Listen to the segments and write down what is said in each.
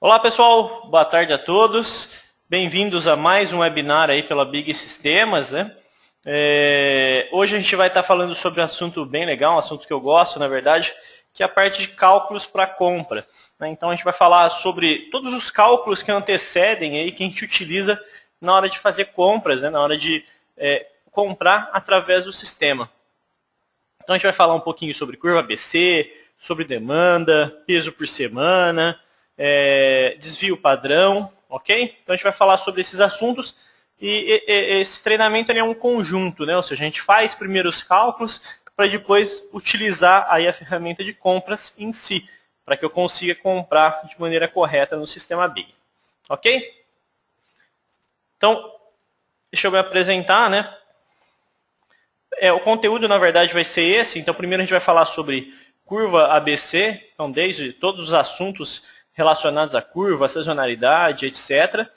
Olá pessoal, boa tarde a todos. Bem-vindos a mais um webinar aí pela Big Sistemas, né? Hoje a gente vai estar falando sobre um assunto bem legal, um assunto que eu gosto, na verdade, que é a parte de cálculos para compra, né? Então a gente vai falar sobre todos os cálculos que antecedem aí, que a gente utiliza na hora de fazer compras, né? Na hora de comprar através do sistema. Então a gente vai falar um pouquinho sobre curva ABC, sobre demanda, peso por semana, desvio padrão, ok? Então a gente vai falar sobre esses assuntos e esse treinamento é um conjunto, né? Ou seja, a gente faz primeiro os cálculos para depois utilizar aí a ferramenta de compras em si, para que eu consiga comprar de maneira correta no sistema Big, ok? Então, deixa eu me apresentar, né? O conteúdo, na verdade, vai ser esse. Então, primeiro a gente vai falar sobre curva ABC, então desde todos os assuntos relacionados à curva, sazonalidade, etc.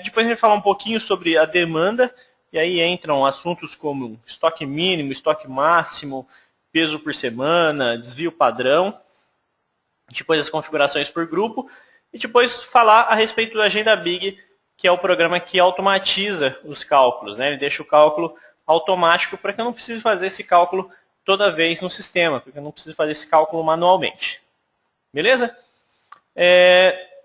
Depois a gente vai falar um pouquinho sobre a demanda, e aí entram assuntos como estoque mínimo, estoque máximo, peso por semana, desvio padrão, depois as configurações por grupo, e depois falar a respeito da Agenda Big, que é o programa que automatiza os cálculos, né? Ele deixa o cálculo automático para que eu não precise fazer esse cálculo toda vez no sistema, porque eu não preciso fazer esse cálculo manualmente. Beleza?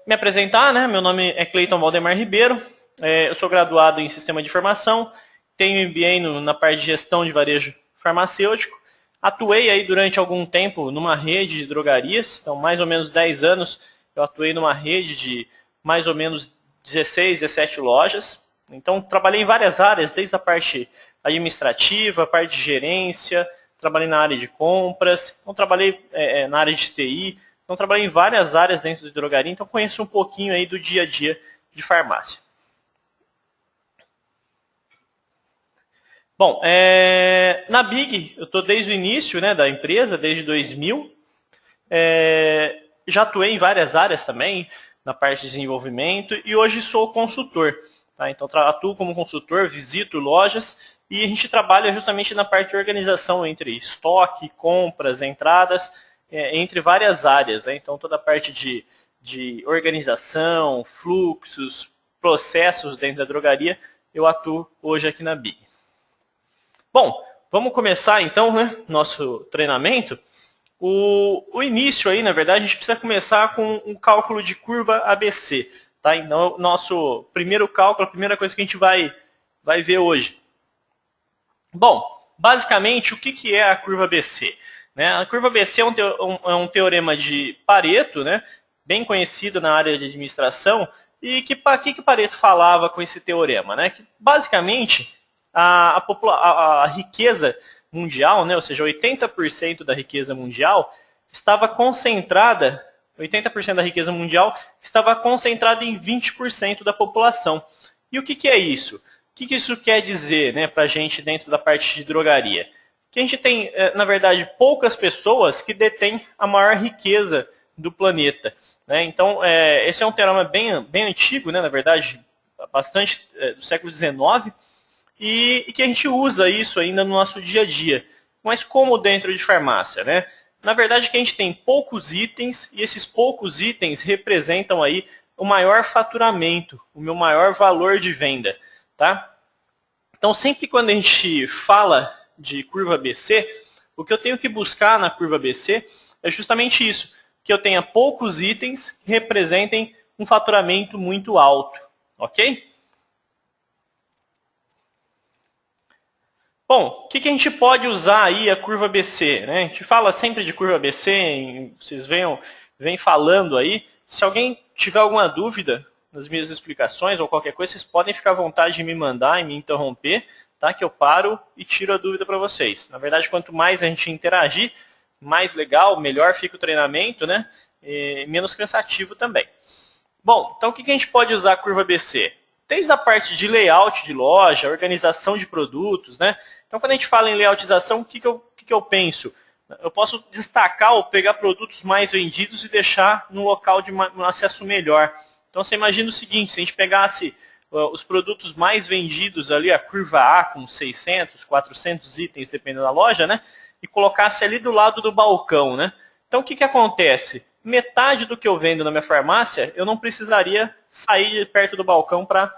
Me apresentar, né? Meu nome é Cleiton Valdemar Ribeiro, eu sou graduado em Sistema de Informação, tenho MBA na parte de Gestão de Varejo Farmacêutico, atuei aí durante algum tempo numa rede de drogarias, então mais ou menos 10 anos eu atuei numa rede de mais ou menos 16, 17 lojas, então trabalhei em várias áreas, desde a parte administrativa, a parte de gerência, trabalhei na área de compras, então trabalhei na área de TI, então trabalhei em várias áreas dentro de drogaria, então conheço um pouquinho aí do dia a dia de farmácia. Bom, na Big, eu estou desde o início, né, da empresa, desde 2000. Já atuei em várias áreas também, na parte de desenvolvimento, e hoje sou consultor. Tá? Então, atuo como consultor, visito lojas, e a gente trabalha justamente na parte de organização entre estoque, compras, entradas, entre várias áreas. Né? Então, toda a parte de organização, fluxos, processos dentro da drogaria, eu atuo hoje aqui na Big. Bom, vamos começar então, né, nosso treinamento. O início aí, na verdade, a gente precisa começar com um cálculo de curva ABC. Tá? Então, nosso primeiro cálculo, a primeira coisa que a gente vai ver hoje. Bom, basicamente, o que é a curva ABC? Né? A curva ABC é um teorema de Pareto, né? Bem conhecido na área de administração. E que Pareto falava com esse teorema? Né? Que, basicamente, a riqueza mundial, né? Ou seja, 80% da riqueza mundial estava concentrada, 80% da riqueza mundial estava concentrada em 20% da população. E o que é isso? O que isso quer dizer, né, para a gente dentro da parte de drogaria? Que a gente tem, na verdade, poucas pessoas que detêm a maior riqueza do planeta. Né? Então, esse é um teorema bem antigo, né, na verdade, bastante do século XIX, e que a gente usa isso ainda no nosso dia a dia. Mas como dentro de farmácia, né? Na verdade, que a gente tem poucos itens, e esses poucos itens representam aí o maior faturamento, o meu maior valor de venda. Tá? Então, sempre quando a gente fala de curva ABC, o que eu tenho que buscar na curva ABC é justamente isso, que eu tenha poucos itens que representem um faturamento muito alto. Ok? Bom, o que a gente pode usar aí a curva ABC? Né? A gente fala sempre de curva ABC, vocês vêm falando aí. Se alguém tiver alguma dúvida nas minhas explicações ou qualquer coisa, vocês podem ficar à vontade de me mandar e me interromper, tá? Que eu paro e tiro a dúvida para vocês. Na verdade, quanto mais a gente interagir, mais legal, melhor fica o treinamento, né? E menos cansativo também. Bom, então o que a gente pode usar a curva ABC? Desde a parte de layout de loja, organização de produtos, né? Então, quando a gente fala em layoutização, o que eu penso? Eu posso destacar ou pegar produtos mais vendidos e deixar num local de um acesso melhor. Então, você imagina o seguinte, se a gente pegasse os produtos mais vendidos ali, a curva A com 600, 400 itens, dependendo da loja, né? E colocasse ali do lado do balcão, né? Então, o que acontece? metade do que eu vendo na minha farmácia, eu não precisaria sair perto do balcão para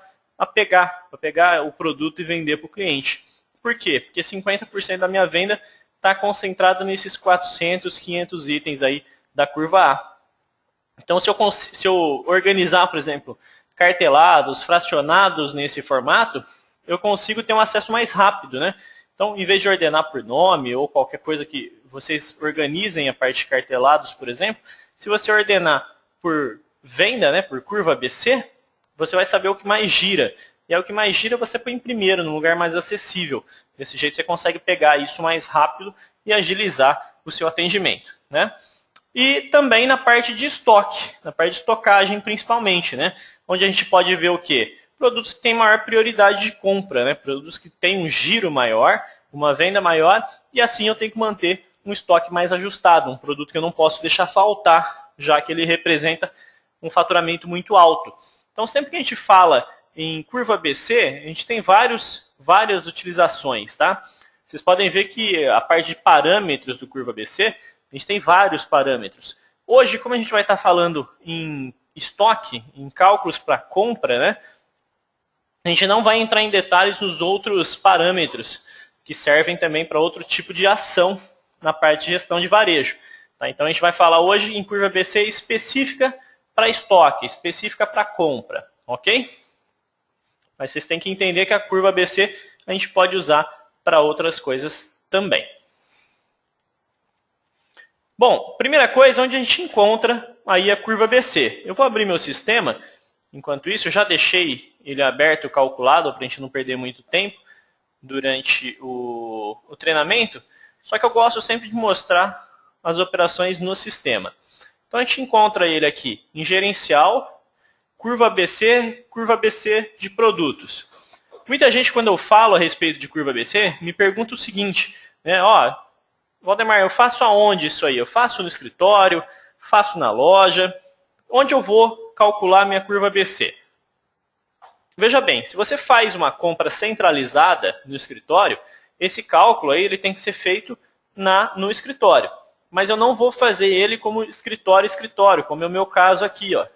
pegar o produto e vender para o cliente. Por quê? Porque 50% da minha venda está concentrada nesses 400, 500 itens aí da curva A. Então, se eu organizar, por exemplo, cartelados, fracionados nesse formato, eu consigo ter um acesso mais rápido, né? Então, em vez de ordenar por nome ou qualquer coisa que vocês organizem a parte de cartelados, por exemplo, se você ordenar por venda, né, por curva ABC, você vai saber o que mais gira. E aí o que mais gira você põe em primeiro, num lugar mais acessível. Desse jeito você consegue pegar isso mais rápido e agilizar o seu atendimento, né? E também na parte de estoque, na parte de estocagem principalmente, né? Onde a gente pode ver o quê? Produtos que têm maior prioridade de compra, né? Produtos que têm um giro maior, uma venda maior, e assim eu tenho que manter um estoque mais ajustado, um produto que eu não posso deixar faltar, já que ele representa um faturamento muito alto. Então, sempre que a gente fala em curva ABC, a gente tem várias utilizações, tá? Vocês podem ver que a parte de parâmetros do curva ABC, a gente tem vários parâmetros. Hoje, como a gente vai estar falando em estoque, em cálculos para compra, né? A gente não vai entrar em detalhes nos outros parâmetros, que servem também para outro tipo de ação na parte de gestão de varejo. Tá? Então, a gente vai falar hoje em curva ABC específica para estoque, específica para compra, ok? Mas vocês têm que entender que a curva ABC a gente pode usar para outras coisas também. Bom, primeira coisa, onde a gente encontra aí a curva ABC. Eu vou abrir meu sistema, enquanto isso eu já deixei ele aberto, calculado, para a gente não perder muito tempo durante o treinamento, só que eu gosto sempre de mostrar as operações no sistema. Então a gente encontra ele aqui em gerencial, curva ABC de produtos. Muita gente, quando eu falo a respeito de curva ABC, me pergunta o seguinte, né? Ó, Valdemar, eu faço aonde isso aí? Eu faço no escritório, faço na loja, onde eu vou calcular minha curva ABC? Veja bem, se você faz uma compra centralizada no escritório, esse cálculo aí ele tem que ser feito no escritório. Mas eu não vou fazer ele como escritório, como é o meu caso aqui, ó.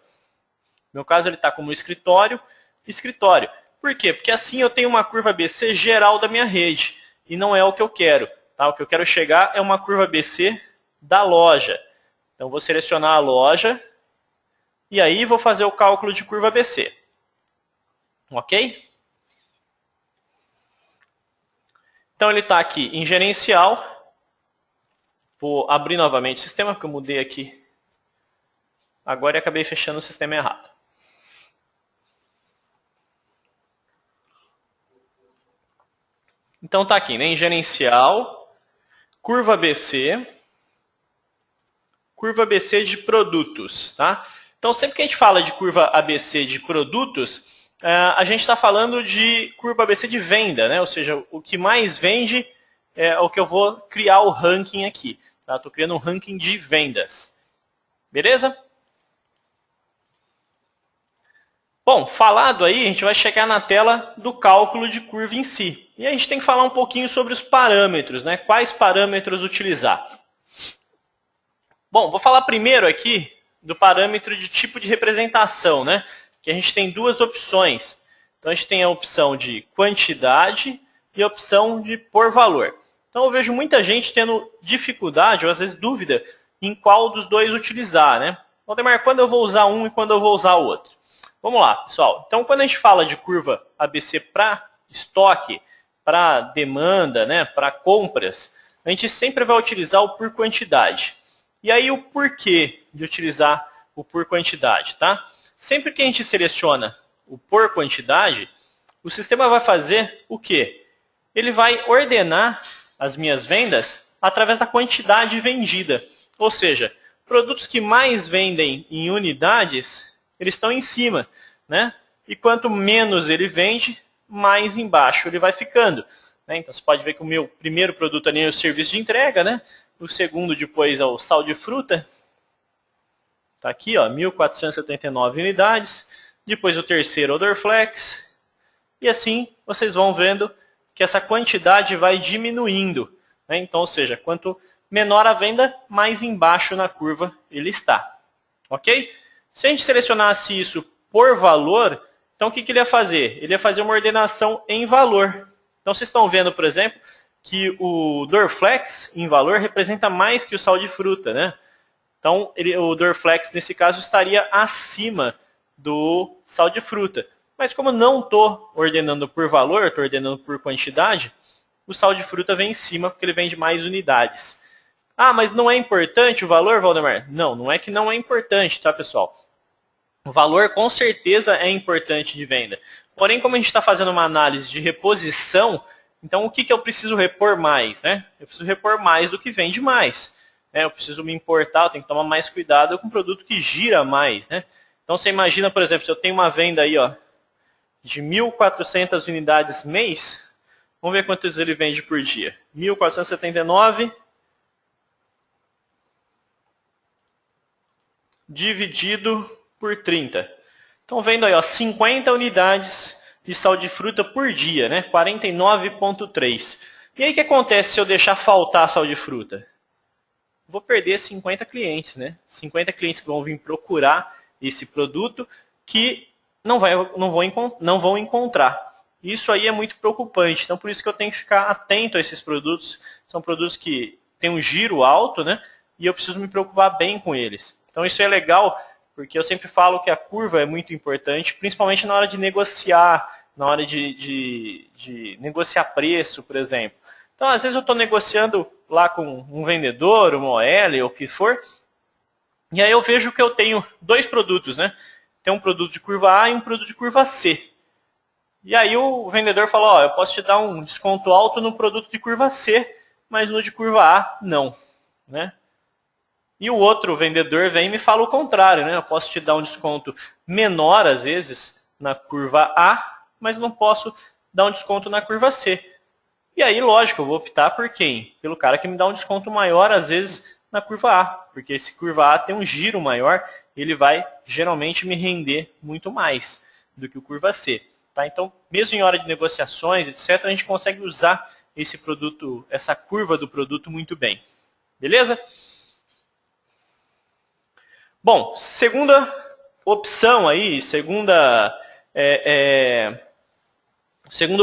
Meu caso ele está como escritório. Por quê? Porque assim eu tenho uma curva ABC geral da minha rede. E não é o que eu quero. Tá? O que eu quero chegar é uma curva ABC da loja. Então vou selecionar a loja. E aí vou fazer o cálculo de curva ABC. Ok? Então ele está aqui em gerencial. Vou abrir novamente o sistema, porque eu mudei aqui agora e acabei fechando o sistema errado. Então está aqui, né? Em gerencial, curva ABC de produtos. Tá? Então sempre que a gente fala de curva ABC de produtos, a gente está falando de curva ABC de venda, né? Ou seja, o que mais vende é o que eu vou criar o ranking aqui. Tá? Estou criando um ranking de vendas. Beleza? Bom, falado aí, a gente vai chegar na tela do cálculo de curva em si. E a gente tem que falar um pouquinho sobre os parâmetros, né? Quais parâmetros utilizar. Bom, vou falar primeiro aqui do parâmetro de tipo de representação, né? Que a gente tem duas opções. Então, a gente tem a opção de quantidade e a opção de por valor. Então, eu vejo muita gente tendo dificuldade, ou às vezes dúvida, em qual dos dois utilizar, né? Valdemar, quando eu vou usar um e quando eu vou usar o outro? Vamos lá, pessoal. Então, quando a gente fala de curva ABC para estoque, para demanda, né, para compras, a gente sempre vai utilizar o por quantidade. E aí, o porquê de utilizar o por quantidade, tá? Sempre que a gente seleciona o por quantidade, o sistema vai fazer o quê? Ele vai ordenar as minhas vendas através da quantidade vendida. Ou seja, produtos que mais vendem em unidades, eles estão em cima, né? E quanto menos ele vende, mais embaixo ele vai ficando. Né? Então, você pode ver que o meu primeiro produto ali é o serviço de entrega, né? O segundo depois é o sal de fruta. Está aqui, ó, 1.479 unidades. Depois o terceiro é o Dorflex. E assim, vocês vão vendo que essa quantidade vai diminuindo. Né? Então, ou seja, quanto menor a venda, mais embaixo na curva ele está. ok? Se a gente selecionasse isso por valor, então o que ele ia fazer? Ele ia fazer uma ordenação em valor. Então vocês estão vendo, por exemplo, que o Dorflex em valor representa mais que o sal de fruta, né? Então o Dorflex nesse caso estaria acima do sal de fruta. Mas como não estou ordenando por valor, estou ordenando por quantidade, o sal de fruta vem em cima porque ele vende mais unidades. Ah, mas não é importante o valor, Valdemar? Não, não é que não é importante, tá, pessoal? O valor com certeza é importante de venda. Porém, como a gente está fazendo uma análise de reposição, então o que eu preciso repor mais, né? Eu preciso repor mais do que vende mais. Eu preciso me importar, eu tenho que tomar mais cuidado com um produto que gira mais, né? Então você imagina, por exemplo, se eu tenho uma venda aí, ó, de 1.400 unidades mês, vamos ver quantos ele vende por dia. 1.479 dividido por 30. Então vendo aí, ó, 50 unidades de sal de fruta por dia, né? 49,3. E aí o que acontece se eu deixar faltar sal de fruta? Vou perder 50 clientes, né? 50 clientes que vão vir procurar esse produto que não vão encontrar. Isso aí é muito preocupante. Então por isso que eu tenho que ficar atento a esses produtos. São produtos que têm um giro alto, né? E eu preciso me preocupar bem com eles. Então isso é legal, porque eu sempre falo que a curva é muito importante, principalmente na hora de negociar, na hora de negociar preço, por exemplo. Então, às vezes eu estou negociando lá com um vendedor, uma OL, ou o que for, e aí eu vejo que eu tenho dois produtos, né? Tem um produto de curva A e um produto de curva C. E aí o vendedor fala, ó, eu posso te dar um desconto alto no produto de curva C, mas no de curva A, não, né? E o outro vendedor vem e me fala o contrário, né? Eu posso te dar um desconto menor, às vezes, na curva A, mas não posso dar um desconto na curva C. E aí, lógico, eu vou optar por quem? Pelo cara que me dá um desconto maior, às vezes, na curva A. Porque esse curva A tem um giro maior, ele vai, geralmente, me render muito mais do que o curva C. Tá? Então, mesmo em hora de negociações, etc., a gente consegue usar esse produto, essa curva do produto muito bem. Beleza? Bom, segunda opção aí, segundo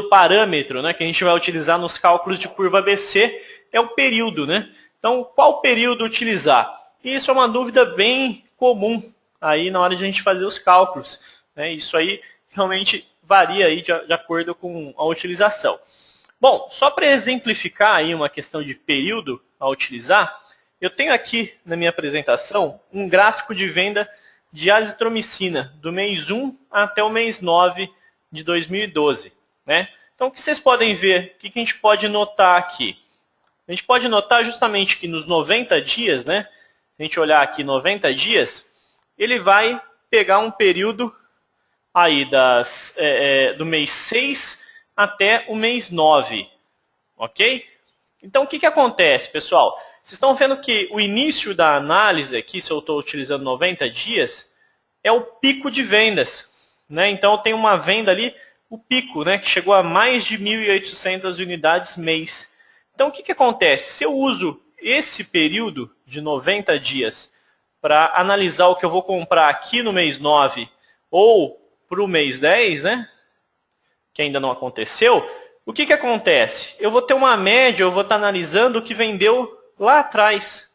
parâmetro, né, que a gente vai utilizar nos cálculos de curva ABC é o período, né? Então, qual período utilizar? E isso é uma dúvida bem comum aí na hora de a gente fazer os cálculos, né? Isso aí realmente varia aí de acordo com a utilização. Bom, só para exemplificar aí uma questão de período a utilizar, eu tenho aqui na minha apresentação um gráfico de venda de azitromicina do mês 1 até o mês 9 de 2012. Né? Então, o que vocês podem ver, o que a gente pode notar aqui? A gente pode notar justamente que nos 90 dias, né? Se a gente olhar aqui 90 dias, ele vai pegar um período aí do mês 6 até o mês 9. Ok? Então, o que acontece, pessoal? Vocês estão vendo que o início da análise aqui, se eu estou utilizando 90 dias, é o pico de vendas. Né? Então, eu tenho uma venda ali, o pico, né, que chegou a mais de 1.800 unidades mês. Então, o que acontece? Se eu uso esse período de 90 dias para analisar o que eu vou comprar aqui no mês 9 ou para o mês 10, né, que ainda não aconteceu, o que acontece? Eu vou ter uma média, eu vou estar analisando o que vendeu lá atrás.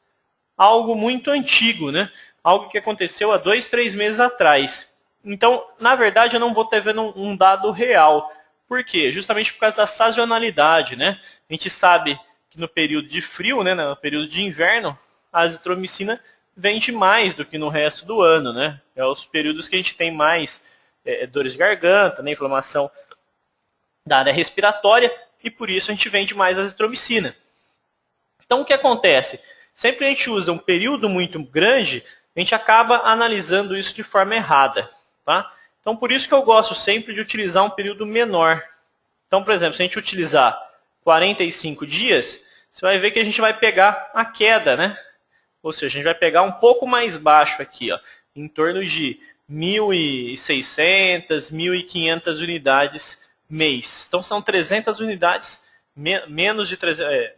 Algo muito antigo, né? Algo que aconteceu há 2, 3 meses atrás. Então, na verdade, eu não vou estar vendo um dado real. Por quê? Justamente por causa da sazonalidade, né? A gente sabe que no período de frio, né, no período de inverno, a azitromicina vende mais do que no resto do ano, né? É os períodos que a gente tem mais dores de garganta, né, inflamação da área respiratória, e por isso a gente vende mais azitromicina. Então, o que acontece? Sempre a gente usa um período muito grande, a gente acaba analisando isso de forma errada. Tá? Então, por isso que eu gosto sempre de utilizar um período menor. Então, por exemplo, se a gente utilizar 45 dias, você vai ver que a gente vai pegar a queda, né? Ou seja, a gente vai pegar um pouco mais baixo aqui, ó, em torno de 1.600, 1.500 unidades mês. Então, são 300 unidades,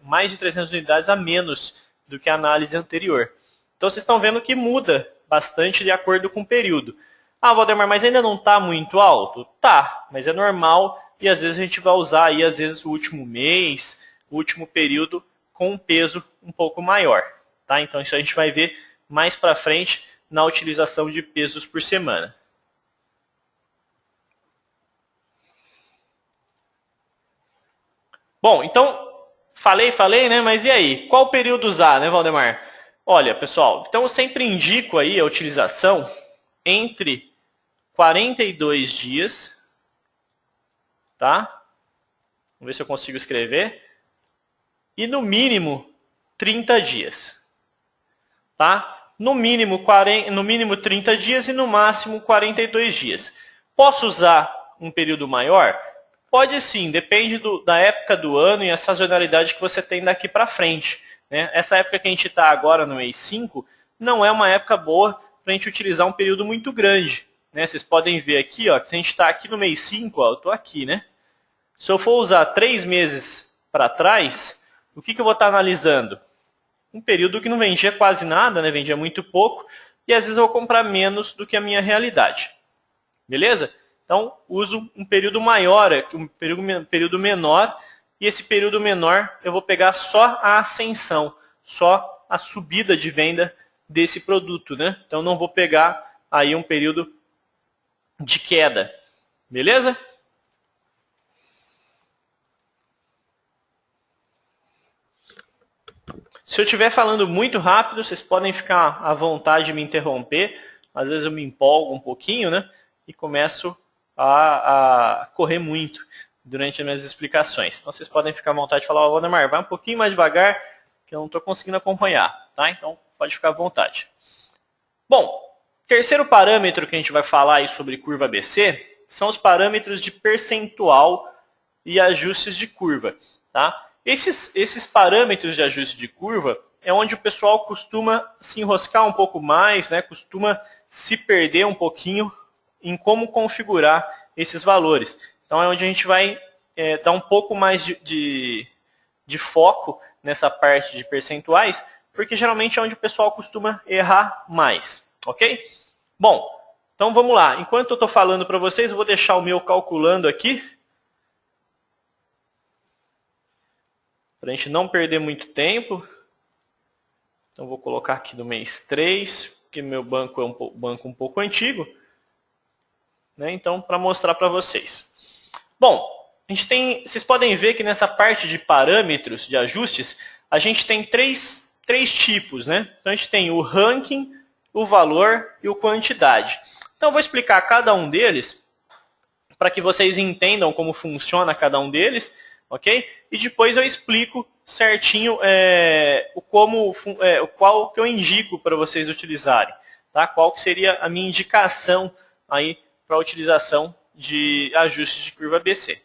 mais de 300 unidades a menos do que a análise anterior. Então, vocês estão vendo que muda bastante de acordo com o período. Ah, Valdemar, mas ainda não está muito alto? Tá, mas é normal e às vezes a gente vai usar aí, às vezes, o último mês, o último período com um peso um pouco maior. Tá? Então isso a gente vai ver mais para frente na utilização de pesos por semana. Bom, então, falei, né? Mas e aí? Qual período usar, né, Valdemar? Olha, pessoal, então eu sempre indico aí a utilização entre 42 dias, tá? Vamos ver se eu consigo escrever. E no mínimo 30 dias, tá? No mínimo 30 dias e no máximo 42 dias. Posso usar um período maior? Pode sim, depende da época do ano e a sazonalidade que você tem daqui para frente. Né? Essa época que a gente está agora no mês 5 não é uma época boa para a gente utilizar um período muito grande. Né? Vocês podem ver aqui, ó, que se a gente está aqui no mês 5, ó, eu estou aqui, né? Se eu for usar 3 meses para trás, o que eu vou estar analisando? Um período que não vendia quase nada, né? Vendia muito pouco, e às vezes eu vou comprar menos do que a minha realidade. Beleza? Então, uso um período maior, um período menor, e esse período menor eu vou pegar só a ascensão, só a subida de venda desse produto, né? Então, não vou pegar aí um período de queda. Beleza? Se eu estiver falando muito rápido, vocês podem ficar à vontade de me interromper. Às vezes eu me empolgo um pouquinho, né? E começo a correr muito durante as minhas explicações. Então vocês podem ficar à vontade de falar, ó, Valdemar, vai um pouquinho mais devagar, que eu não estou conseguindo acompanhar, tá? Então pode ficar à vontade. Bom, terceiro parâmetro que a gente vai falar aí sobre curva ABC são os parâmetros de percentual e ajustes de curva, tá? Esses parâmetros de ajuste de curva é onde o pessoal costuma se enroscar um pouco mais, né? Costuma se perder um pouquinho em como configurar esses valores. Então é onde a gente vai dar um pouco mais de foco nessa parte de percentuais, porque geralmente é onde o pessoal costuma errar mais, ok? Bom, então vamos lá. Enquanto eu estou falando para vocês, eu vou deixar o meu calculando aqui, para a gente não perder muito tempo. Então vou colocar aqui no mês 3, porque meu banco é um banco um pouco antigo. Né? Então, para mostrar para vocês. Bom, vocês podem ver que nessa parte de parâmetros, de ajustes, a gente tem três tipos. Né? Então a gente tem o ranking, o valor e o quantidade. Então eu vou explicar cada um deles, para que vocês entendam como funciona cada um deles. Ok? E depois eu explico certinho qual que eu indico para vocês utilizarem. Tá? Qual que seria a minha indicação aí para a utilização de ajustes de curva ABC.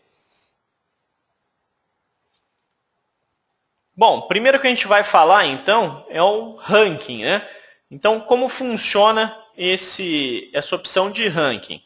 Bom, primeiro que a gente vai falar então é o ranking. Né? Então, como funciona essa opção de ranking?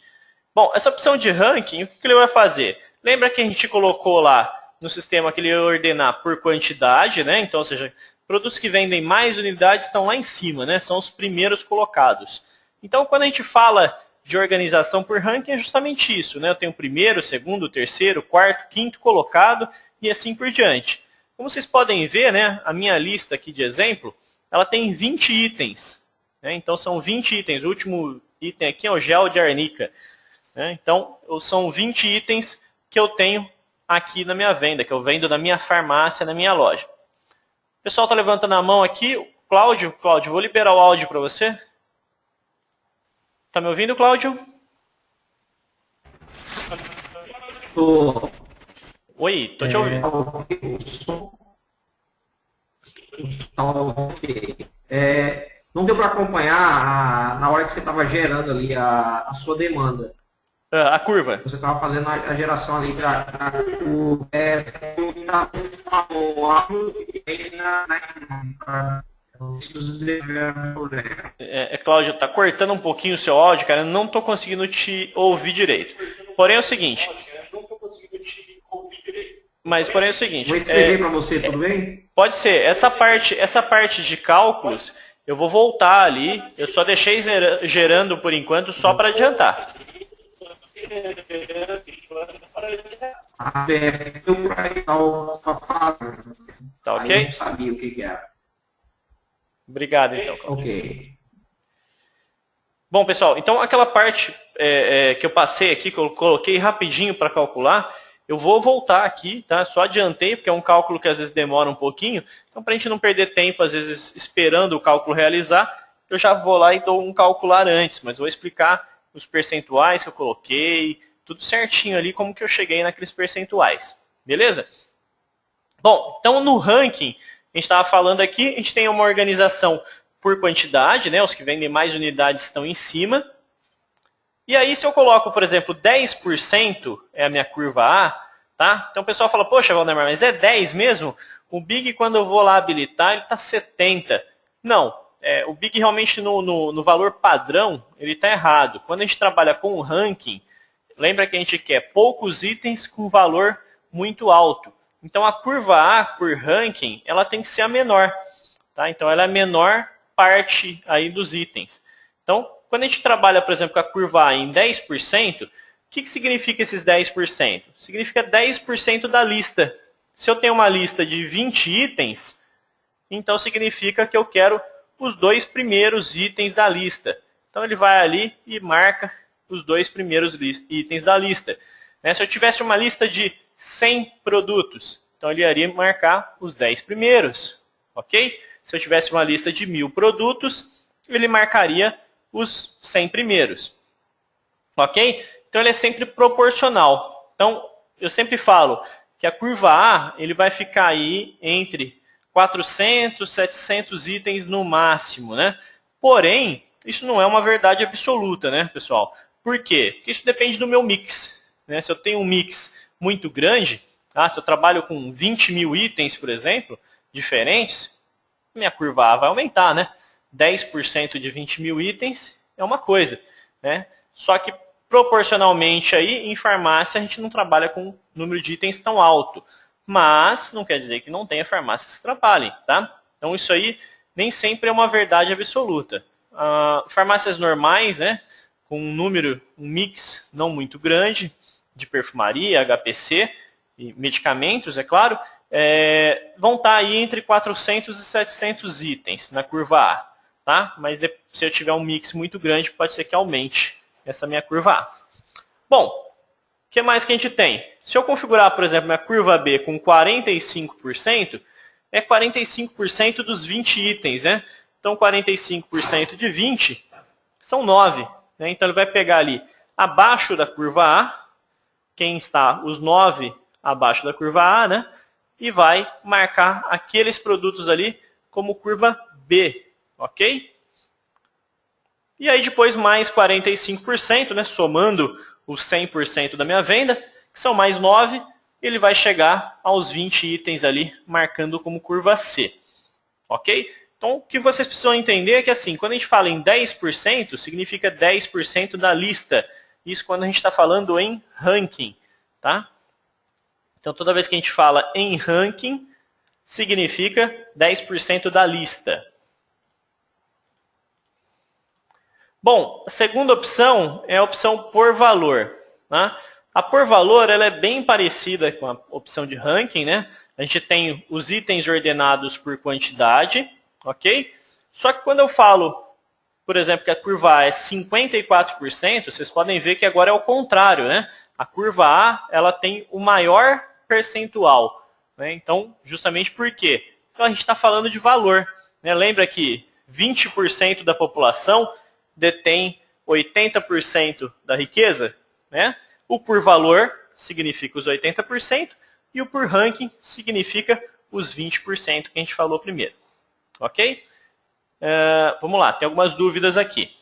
Bom, essa opção de ranking, o que ele vai fazer? Lembra que a gente colocou lá no sistema que ele ia ordenar por quantidade, né? Então, ou seja, produtos que vendem mais unidades estão lá em cima, né? São os primeiros colocados. Então, quando a gente fala de organização por ranking, é justamente isso, né? Eu tenho o primeiro, segundo, terceiro, quarto, quinto colocado e assim por diante. Como vocês podem ver, né? A minha lista aqui de exemplo, ela tem 20 itens. Né? Então, são 20 itens. O último item aqui é o gel de arnica. Né? Então, são 20 itens que eu tenho aqui na minha venda, que eu vendo na minha farmácia, na minha loja. O pessoal está levantando a mão aqui. Cláudio, vou liberar o áudio para você. Está me ouvindo, Cláudio? Oi, estou te ouvindo. Não deu para acompanhar na hora que você estava gerando ali a sua demanda. A curva. Você estava fazendo a geração ali Cláudio, está cortando um pouquinho o seu áudio, cara. Eu não estou conseguindo te ouvir direito. Porém é o seguinte. Porém é o seguinte. Vou escrever para você, tudo bem? Pode ser. Essa parte de cálculos, eu vou voltar ali. Eu só deixei gerando por enquanto só para adiantar. Tá ok? Eu não sabia o que era. Obrigado, então. Ok. Bom, pessoal, então aquela parte que eu passei aqui, que eu coloquei rapidinho para calcular, eu vou voltar aqui, tá? Só adiantei, porque é um cálculo que às vezes demora um pouquinho. Então, para a gente não perder tempo, às vezes, esperando o cálculo realizar, eu já vou lá e dou um calcular antes, mas vou explicar os percentuais que eu coloquei, tudo certinho ali, como que eu cheguei naqueles percentuais. Beleza? Bom, então no ranking, a gente estava falando aqui, a gente tem uma organização por quantidade, né? Os que vendem mais unidades estão em cima. E aí, se eu coloco, por exemplo, 10% é a minha curva A, tá? Então o pessoal fala, poxa, Valdemar, mas é 10 mesmo? O Big, quando eu vou lá habilitar, ele está 70. Não, o Big realmente no valor padrão, ele está errado. Quando a gente trabalha com o ranking, lembra que a gente quer poucos itens com valor muito alto. Então a curva A por ranking, ela tem que ser a menor. Tá? Então ela é a menor parte aí dos itens. Então, quando a gente trabalha, por exemplo, com a curva A em 10%, o que significa esses 10%? Significa 10% da lista. Se eu tenho uma lista de 20 itens, então significa que eu quero os 2 primeiros itens da lista. Então ele vai ali e marca os 2 primeiros itens da lista. Se eu tivesse uma lista de 100 produtos, então ele iria marcar os 10 primeiros. Ok? Se eu tivesse uma lista de 1000 produtos, ele marcaria os 100 primeiros. Ok? Então ele é sempre proporcional. Então eu sempre falo que a curva A ele vai ficar aí entre 400, 700 itens no máximo, né? Porém, isso não é uma verdade absoluta, né, pessoal? Por quê? Porque isso depende do meu mix. Né? Se eu tenho um mix muito grande, tá? Se eu trabalho com 20 mil itens, por exemplo, diferentes, minha curva A vai aumentar, né? 10% de 20 mil itens é uma coisa, né? Só que proporcionalmente aí, em farmácia, a gente não trabalha com número de itens tão alto. Mas não quer dizer que não tenha farmácias que trabalhem, tá? Então isso aí nem sempre é uma verdade absoluta. Farmácias normais, né? Com um mix não muito grande de perfumaria, HPC e medicamentos, é claro, vão estar aí entre 400 e 700 itens na curva A. Tá? Mas se eu tiver um mix muito grande, pode ser que aumente essa minha curva A. Bom, o que mais que a gente tem? Se eu configurar, por exemplo, minha curva B com 45%, é 45% dos 20 itens. Né? Então, 45% de 20 são 9. Né? Então, ele vai pegar ali abaixo da curva A, quem está os 9 abaixo da curva A, né? E vai marcar aqueles produtos ali como curva B. Ok? E aí depois mais 45%, né, somando os 100% da minha venda, que são mais 9, ele vai chegar aos 20 itens ali, marcando como curva C. Ok? Então, o que vocês precisam entender é que assim, quando a gente fala em 10%, significa 10% da lista. Isso quando a gente está falando em ranking. Tá? Então, toda vez que a gente fala em ranking, significa 10% da lista. Bom, a segunda opção é a opção por valor. Né? A por valor ela é bem parecida com a opção de ranking. Né? A gente tem os itens ordenados por quantidade. Ok? Só que quando eu falo, por exemplo, que a curva A é 54%, vocês podem ver que agora é o contrário. Né? A curva A ela tem o maior percentual. Né? Então, justamente por quê? Então, a gente está falando de valor. Né? Lembra que 20% da população detém 80% da riqueza? Né? O por valor significa os 80% e o por ranking significa os 20% que a gente falou primeiro. Ok? Vamos lá, tem algumas dúvidas aqui.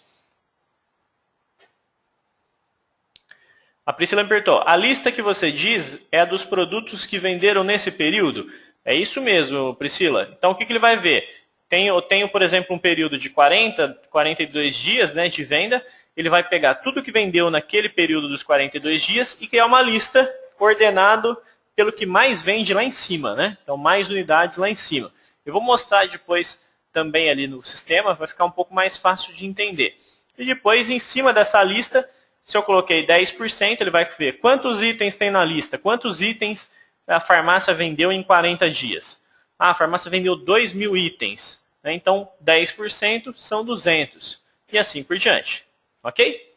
A Priscila me perguntou, a lista que você diz é a dos produtos que venderam nesse período? É isso mesmo, Priscila. Então, o que ele vai ver? Eu tenho, por exemplo, um período de 42 dias, né, de venda. Ele vai pegar tudo que vendeu naquele período dos 42 dias e criar uma lista ordenado pelo que mais vende lá em cima. Né? Então, mais unidades lá em cima. Eu vou mostrar depois também ali no sistema, vai ficar um pouco mais fácil de entender. E depois, em cima dessa lista, se eu coloquei 10%, ele vai ver quantos itens tem na lista, quantos itens a farmácia vendeu em 40 dias. Ah, a farmácia vendeu 2.000 itens, né? Então 10% são 200 e assim por diante, ok?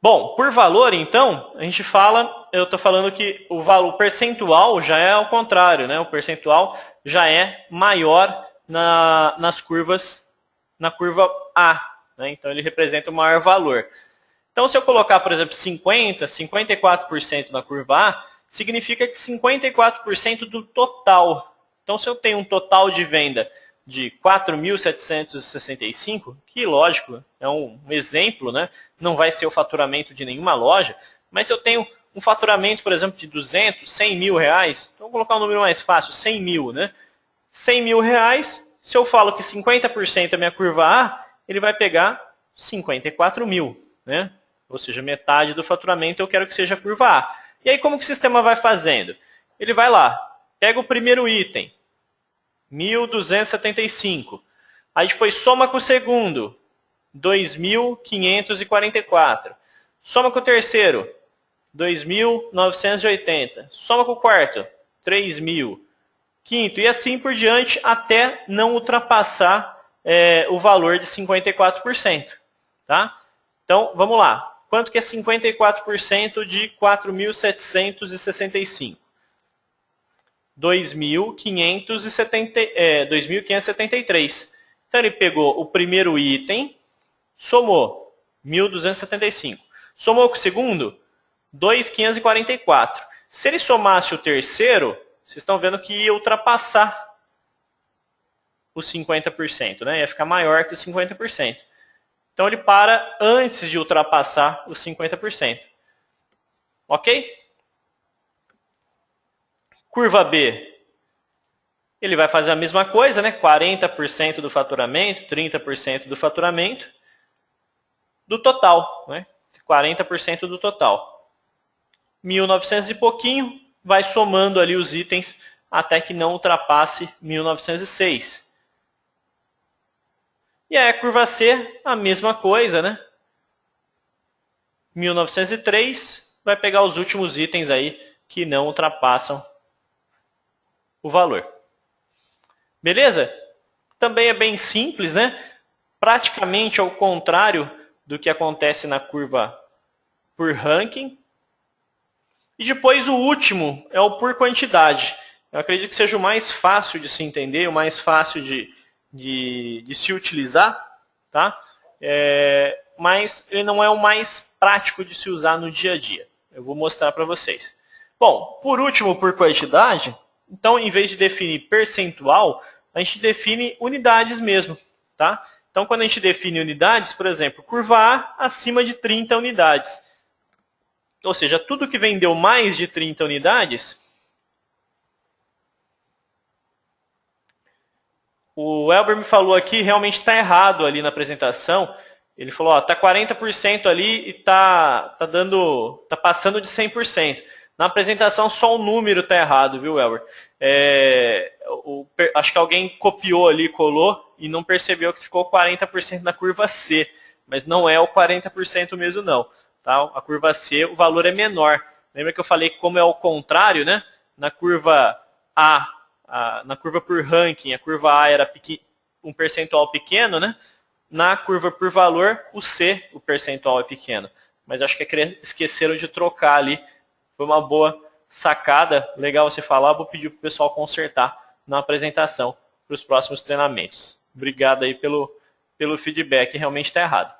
Bom, por valor, então, a gente fala, eu estou falando que o valor percentual já é ao contrário, né? O percentual já é maior nas curvas, na curva A, né? Então ele representa o maior valor. Então, se eu colocar, por exemplo, 50%, 54% na curva A, significa que 54% do total. Então, se eu tenho um total de venda de 4.765, que, lógico, é um exemplo, né? Não vai ser o faturamento de nenhuma loja, mas se eu tenho um faturamento, por exemplo, de 200, 100 mil reais, então vou colocar um número mais fácil, 100 mil, né? 100 mil reais, se eu falo que 50% é minha curva A, ele vai pegar 54 mil, né? Ou seja, metade do faturamento eu quero que seja a curva A. E aí como que o sistema vai fazendo? Ele vai lá, pega o primeiro item, 1.275. Aí depois soma com o segundo, 2.544. Soma com o terceiro, 2.980. Soma com o quarto, 3.000. Quinto, e assim por diante, até não ultrapassar o valor de 54%. Tá? Então, vamos lá. Quanto que é 54% de 4.765? 2.573. Então, ele pegou o primeiro item, somou 1.275. Somou com o segundo, 2.544. Se ele somasse o terceiro, vocês estão vendo que ia ultrapassar os 50%, né? Ia ficar maior que os 50%. Então, ele para antes de ultrapassar os 50%. Ok? Curva B, ele vai fazer a mesma coisa, né? 40% do faturamento, 30% do faturamento do total, né? 40% do total. 1.900 e pouquinho, vai somando ali os itens até que não ultrapasse 1.906. E aí a curva C, a mesma coisa, né? 1.903, vai pegar os últimos itens aí que não ultrapassam o valor. Beleza? Também é bem simples, né? Praticamente ao contrário do que acontece na curva por ranking. E depois o último é o por quantidade. Eu acredito que seja o mais fácil de se entender, o mais fácil de se utilizar, tá? Mas ele não é o mais prático de se usar no dia a dia. Eu vou mostrar para vocês. Bom, por último, por quantidade, então, em vez de definir percentual, a gente define unidades mesmo, tá? Então, quando a gente define unidades, por exemplo, curva A acima de 30 unidades. Ou seja, tudo que vendeu mais de 30 unidades, o Elber me falou aqui, realmente está errado ali na apresentação. Ele falou, ó, está 40% ali e tá passando de 100%. Na apresentação só o número está errado, viu, Elber? Acho que alguém copiou ali, colou e não percebeu que ficou 40% na curva C. Mas não é o 40% mesmo, não. Tá? A curva C, o valor é menor. Lembra que eu falei que como é o contrário, né? Na curva A, na curva por ranking, a curva A era um percentual pequeno, né? Na curva por valor, o C, o percentual é pequeno. Mas acho que esqueceram de trocar ali. Foi uma boa sacada, legal você falar. Vou pedir para o pessoal consertar na apresentação para os próximos treinamentos. Obrigado aí pelo feedback, realmente está errado.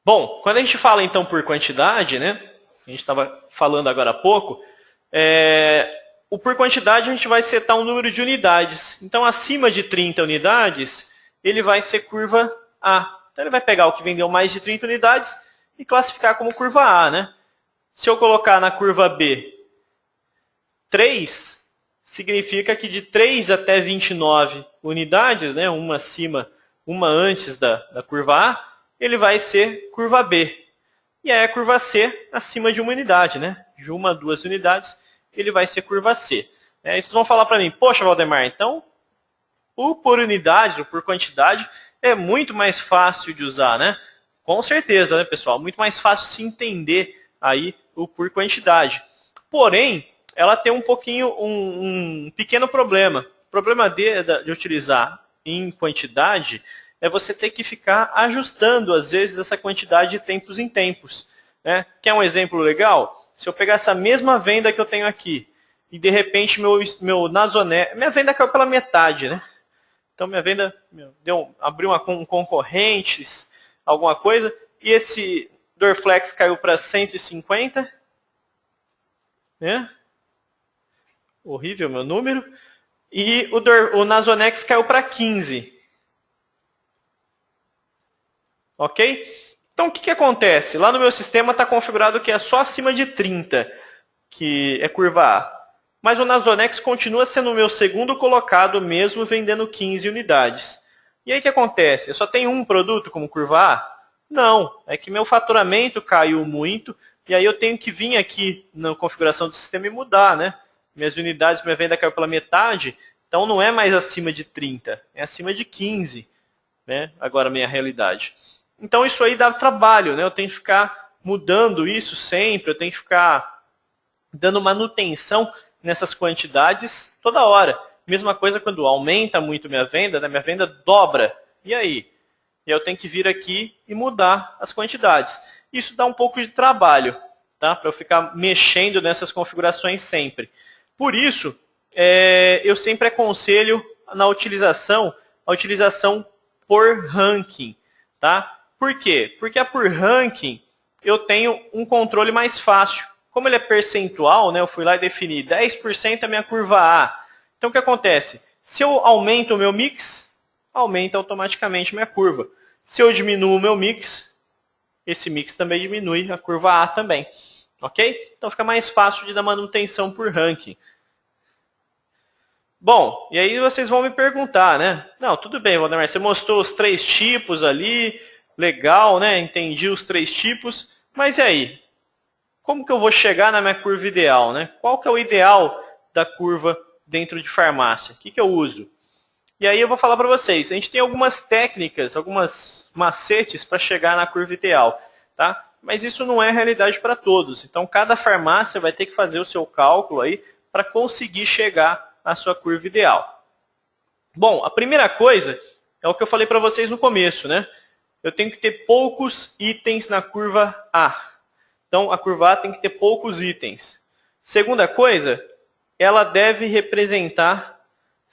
Bom, quando a gente fala então por quantidade, né? A gente estava falando agora há pouco, o por quantidade a gente vai setar um número de unidades. Então, acima de 30 unidades, ele vai ser curva A. Então, ele vai pegar o que vendeu mais de 30 unidades e classificar como curva A, né? Se eu colocar na curva B 3, significa que de 3 até 29 unidades, né? Uma acima, uma antes da curva A, ele vai ser curva B. E aí a curva C acima de 1 unidade, né? De 1 a 2 unidades, ele vai ser curva C. Aí vocês vão falar para mim, poxa, Valdemar, então o por unidade, o por quantidade, é muito mais fácil de usar, né? Com certeza, né, pessoal? Muito mais fácil se entender aí o por quantidade. Porém, ela tem um pouquinho, um pequeno problema. O problema de utilizar em quantidade é você ter que ficar ajustando, às vezes, essa quantidade de tempos em tempos. Né? Quer um exemplo legal? Se eu pegar essa mesma venda que eu tenho aqui, e de repente meu Nasonex, minha venda caiu pela metade, né? Então minha venda abriu com concorrentes, alguma coisa, e esse Dorflex caiu para 150, né? Horrível meu número. E o Nasonex caiu para 15. Ok? Então o que acontece? Lá no meu sistema está configurado que é só acima de 30, que é curva A. Mas o Nasonex continua sendo o meu segundo colocado, mesmo vendendo 15 unidades. E aí o que acontece? Eu só tenho um produto como curva A? Não, é que meu faturamento caiu muito, e aí eu tenho que vir aqui na configuração do sistema e mudar, né? Minhas unidades, minha venda caiu pela metade, então não é mais acima de 30, é acima de 15, né? Agora a minha realidade. Então isso aí dá trabalho, né? Eu tenho que ficar mudando isso sempre, eu tenho que ficar dando manutenção nessas quantidades toda hora. Mesma coisa quando aumenta muito minha venda, né? Minha venda dobra. E aí? E eu tenho que vir aqui e mudar as quantidades. Isso dá um pouco de trabalho, tá? Para eu ficar mexendo nessas configurações sempre. Por isso, eu sempre aconselho na utilização, a utilização por ranking, tá? Por quê? Porque a por ranking eu tenho um controle mais fácil. Como ele é percentual, né, eu fui lá e defini 10% é minha curva A. Então o que acontece? Se eu aumento o meu mix, aumenta automaticamente minha curva. Se eu diminuo o meu mix, esse mix também diminui a curva A também. Ok? Então fica mais fácil de dar manutenção por ranking. Bom, e aí vocês vão me perguntar, né? Não, tudo bem, Valdemar, você mostrou os 3 tipos ali, legal, né? Entendi os 3 tipos, mas e aí? Como que eu vou chegar na minha curva ideal, né? Qual que é o ideal da curva dentro de farmácia? O que eu uso? E aí eu vou falar para vocês. A gente tem algumas técnicas, algumas macetes para chegar na curva ideal, tá? Mas isso não é realidade para todos. Então cada farmácia vai ter que fazer o seu cálculo aí para conseguir chegar à sua curva ideal. Bom, a primeira coisa é o que eu falei para vocês no começo, né? Eu tenho que ter poucos itens na curva A. Então, a curva A tem que ter poucos itens. Segunda coisa, ela deve representar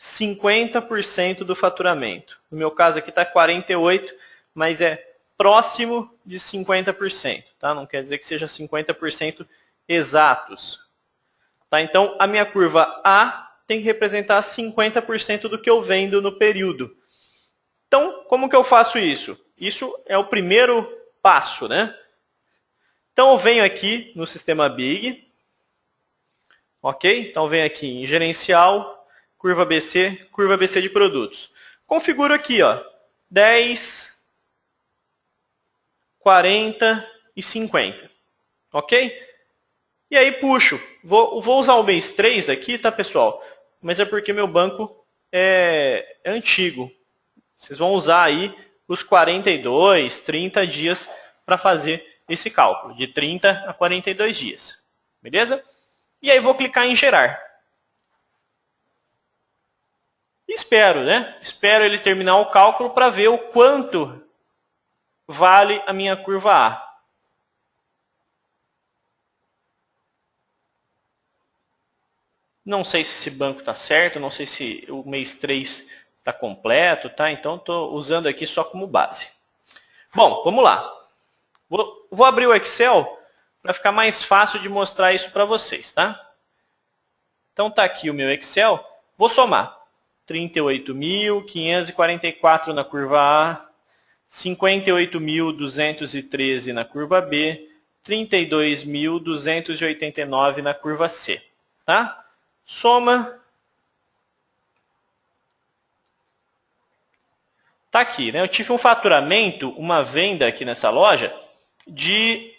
50% do faturamento. No meu caso aqui está 48%, mas é próximo de 50%. Tá? Não quer dizer que seja 50% exatos. Tá? Então, a minha curva A tem que representar 50% do que eu vendo no período. Então, como que eu faço isso? Isso é o primeiro passo, né? Então, eu venho aqui no sistema Big, ok? Então, eu venho aqui em gerencial, curva BC de produtos. Configuro aqui, ó, 10, 40 e 50, ok? E aí, puxo. Vou usar o mês 3 aqui, tá, pessoal? Mas é porque meu banco é antigo. Vocês vão usar aí os 42, 30 dias para fazer esse cálculo, de 30 a 42 dias. Beleza? E aí vou clicar em gerar. E espero, né? Espero ele terminar o cálculo para ver o quanto vale a minha curva A. Não sei se esse banco está certo, não sei se o mês 3 está completo, tá? Então estou usando aqui só como base. Bom, vamos lá. Vou abrir o Excel para ficar mais fácil de mostrar isso para vocês, tá? Então tá aqui o meu Excel. Vou somar. 38.544 na curva A, 58.213 na curva B, 32.289 na curva C, tá? Soma. Tá aqui, né? Eu tive um faturamento, uma venda aqui nessa loja de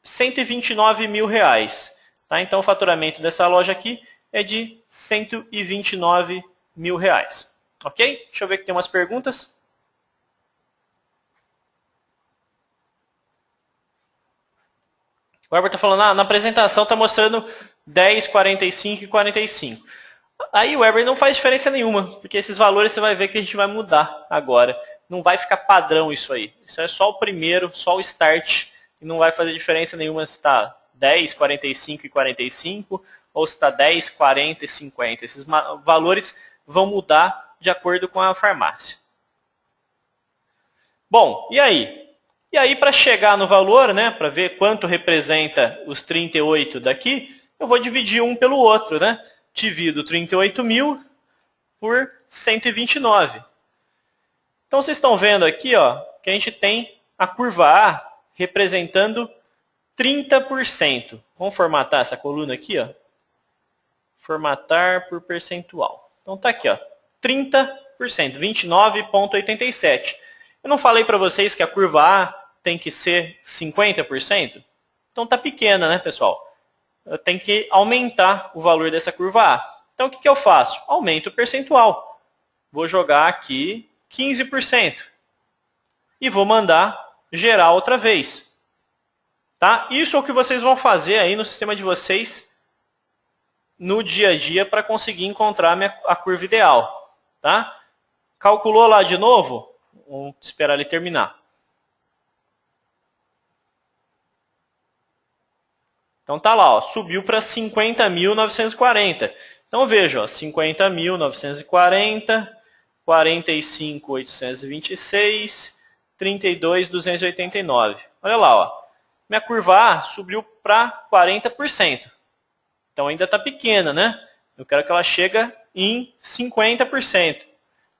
129 mil reais. Tá? Então, o faturamento dessa loja aqui é de 129 mil reais. Ok? Deixa eu ver que tem umas perguntas. O Herbert está falando, na apresentação está mostrando 10, 45 e 45. Aí o Herbert não faz diferença nenhuma, porque esses valores você vai ver que a gente vai mudar agora. Não vai ficar padrão isso aí. Isso é só o primeiro, só o start, e não vai fazer diferença nenhuma se está 10, 45 e 45, ou se está 10, 40 e 50. Esses valores vão mudar de acordo com a farmácia. Bom, e aí? E aí, para chegar no valor, né, para ver quanto representa os 38 daqui, eu vou dividir um pelo outro, né? Divido 38 mil por 129. Então, vocês estão vendo aqui, ó, que a gente tem a curva A representando 30%. Vamos formatar essa coluna aqui, ó. Formatar por percentual. Então, tá aqui, ó, 30%, 29,87. Eu não falei para vocês que a curva A tem que ser 50%? Então tá pequena, né, pessoal? Eu tenho que aumentar o valor dessa curva A. Então o que eu faço? Aumento o percentual. Vou jogar aqui 15%. E vou mandar gerar outra vez. Tá? Isso é o que vocês vão fazer aí no sistema de vocês no dia a dia para conseguir encontrar a curva ideal. Tá? Calculou lá de novo? Vamos esperar ele terminar. Então tá lá, ó, subiu para 50.940. Então veja, ó, 50.940, 45.826, 32.289. Olha lá, ó, minha curva A subiu para 40%. Então ainda está pequena, né? Eu quero que ela chegue em 50%.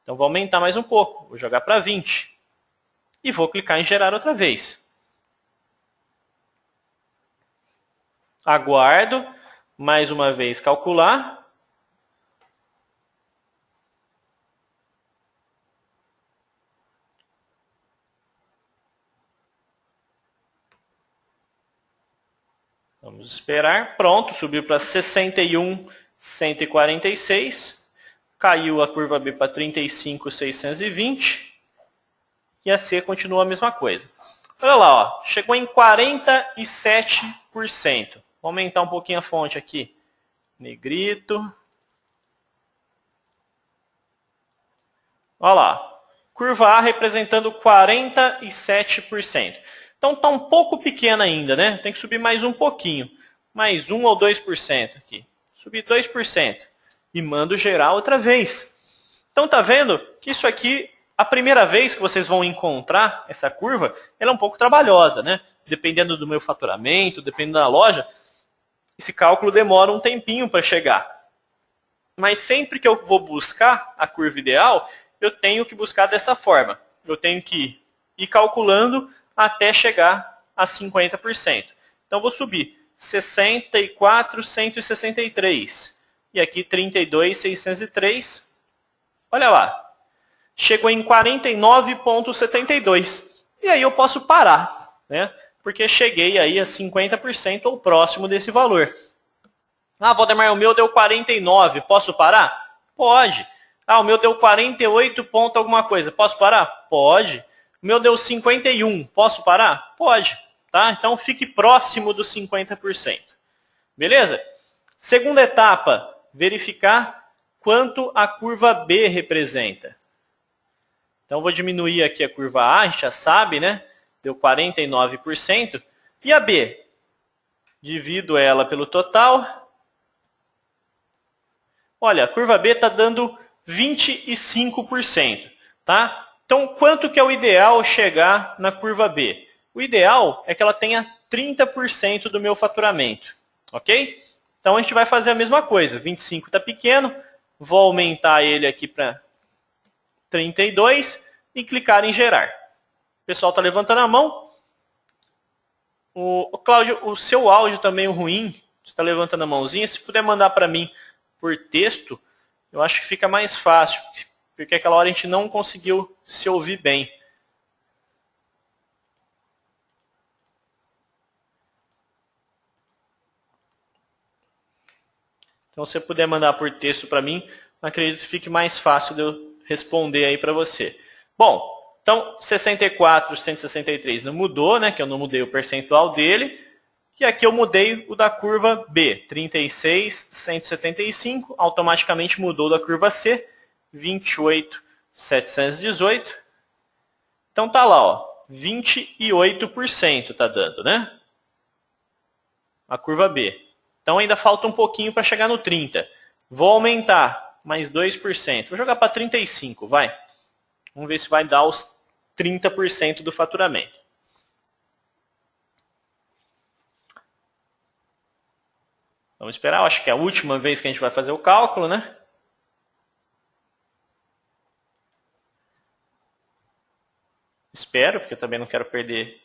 Então vou aumentar mais um pouco, vou jogar para 20%. E vou clicar em gerar outra vez. Aguardo, mais uma vez calcular. Vamos esperar. Pronto, subiu para 61.146. Caiu a curva B para 35.620. E a C continua a mesma coisa. Olha lá, ó, chegou em 47%. Vou aumentar um pouquinho a fonte aqui. Negrito. Olha lá. Curva A representando 47%. Então está um pouco pequena ainda, né? Tem que subir mais um pouquinho. Mais 1 ou 2% aqui. Subir 2%. E mando gerar outra vez. Então tá vendo que isso aqui, a primeira vez que vocês vão encontrar essa curva, ela é um pouco trabalhosa, né? Dependendo do meu faturamento, dependendo da loja, esse cálculo demora um tempinho para chegar. Mas sempre que eu vou buscar a curva ideal, eu tenho que buscar dessa forma. Eu tenho que ir calculando até chegar a 50%. Então, vou subir 64.163. E aqui 32.603. Olha lá. Chegou em 49,72. E aí eu posso parar, né? Porque cheguei aí a 50% ou próximo desse valor. Ah, Valdemar, o meu deu 49, posso parar? Pode. Ah, o meu deu 48 ponto alguma coisa, posso parar? Pode. O meu deu 51, posso parar? Pode. Tá? Então fique próximo dos 50%. Beleza? Segunda etapa, verificar quanto a curva B representa. Então vou diminuir aqui a curva A, a gente já sabe, né? Deu 49%. E a B? Divido ela pelo total. Olha, a curva B está dando 25%. Tá? Então, quanto que é o ideal chegar na curva B? O ideal é que ela tenha 30% do meu faturamento. Ok? Então, a gente vai fazer a mesma coisa. 25 está pequeno. Vou aumentar ele aqui para 32 e clicar em gerar. O pessoal está levantando a mão. O Cláudio, o seu áudio também é ruim. Você está levantando a mãozinha. Se puder mandar para mim por texto, eu acho que fica mais fácil. Porque aquela hora a gente não conseguiu se ouvir bem. Então, se você puder mandar por texto para mim, acredito que fique mais fácil de eu responder aí para você. Bom, então 64, 163 não mudou, né? Que eu não mudei o percentual dele. E aqui eu mudei o da curva B, 36, 175, automaticamente mudou da curva C, 28, 718. Então tá lá, ó, 28% tá dando, né? A curva B. Então ainda falta um pouquinho para chegar no 30. Vou aumentar mais 2%. Vou jogar para 35, vai. Vamos ver se vai dar os 30% do faturamento. Vamos esperar, eu acho que é a última vez que a gente vai fazer o cálculo, né? Espero, porque eu também não quero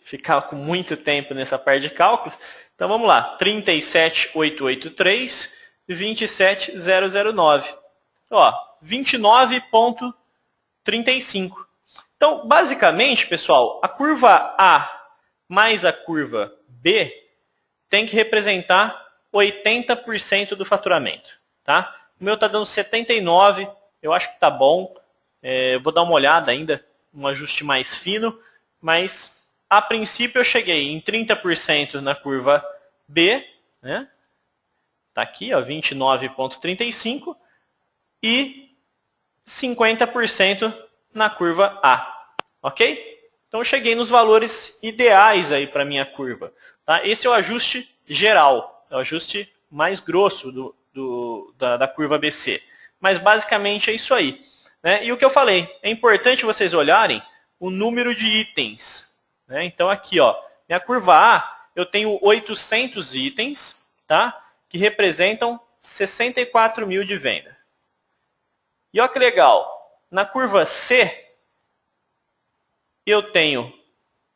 ficar com muito tempo nessa parte de cálculos. Então vamos lá, 37.883, 27.009. Ó, 29,35. Então, basicamente, pessoal, a curva A mais a curva B tem que representar 80% do faturamento, tá? O meu está dando 79, eu acho que está bom. Eu vou dar uma olhada ainda, um ajuste mais fino, mas a princípio eu cheguei em 30% na curva B, né? Tá aqui, ó, 29,35 e 50% na curva A, ok? Então eu cheguei nos valores ideais aí para minha curva, tá? Esse é o ajuste geral, é o ajuste mais grosso da curva ABC. Mas basicamente é isso aí, né? E o que eu falei, é importante vocês olharem o número de itens, né? Então aqui, ó, minha curva A, eu tenho 800 itens, tá? Que representam 64 mil de venda. E olha que legal, na curva C, eu tenho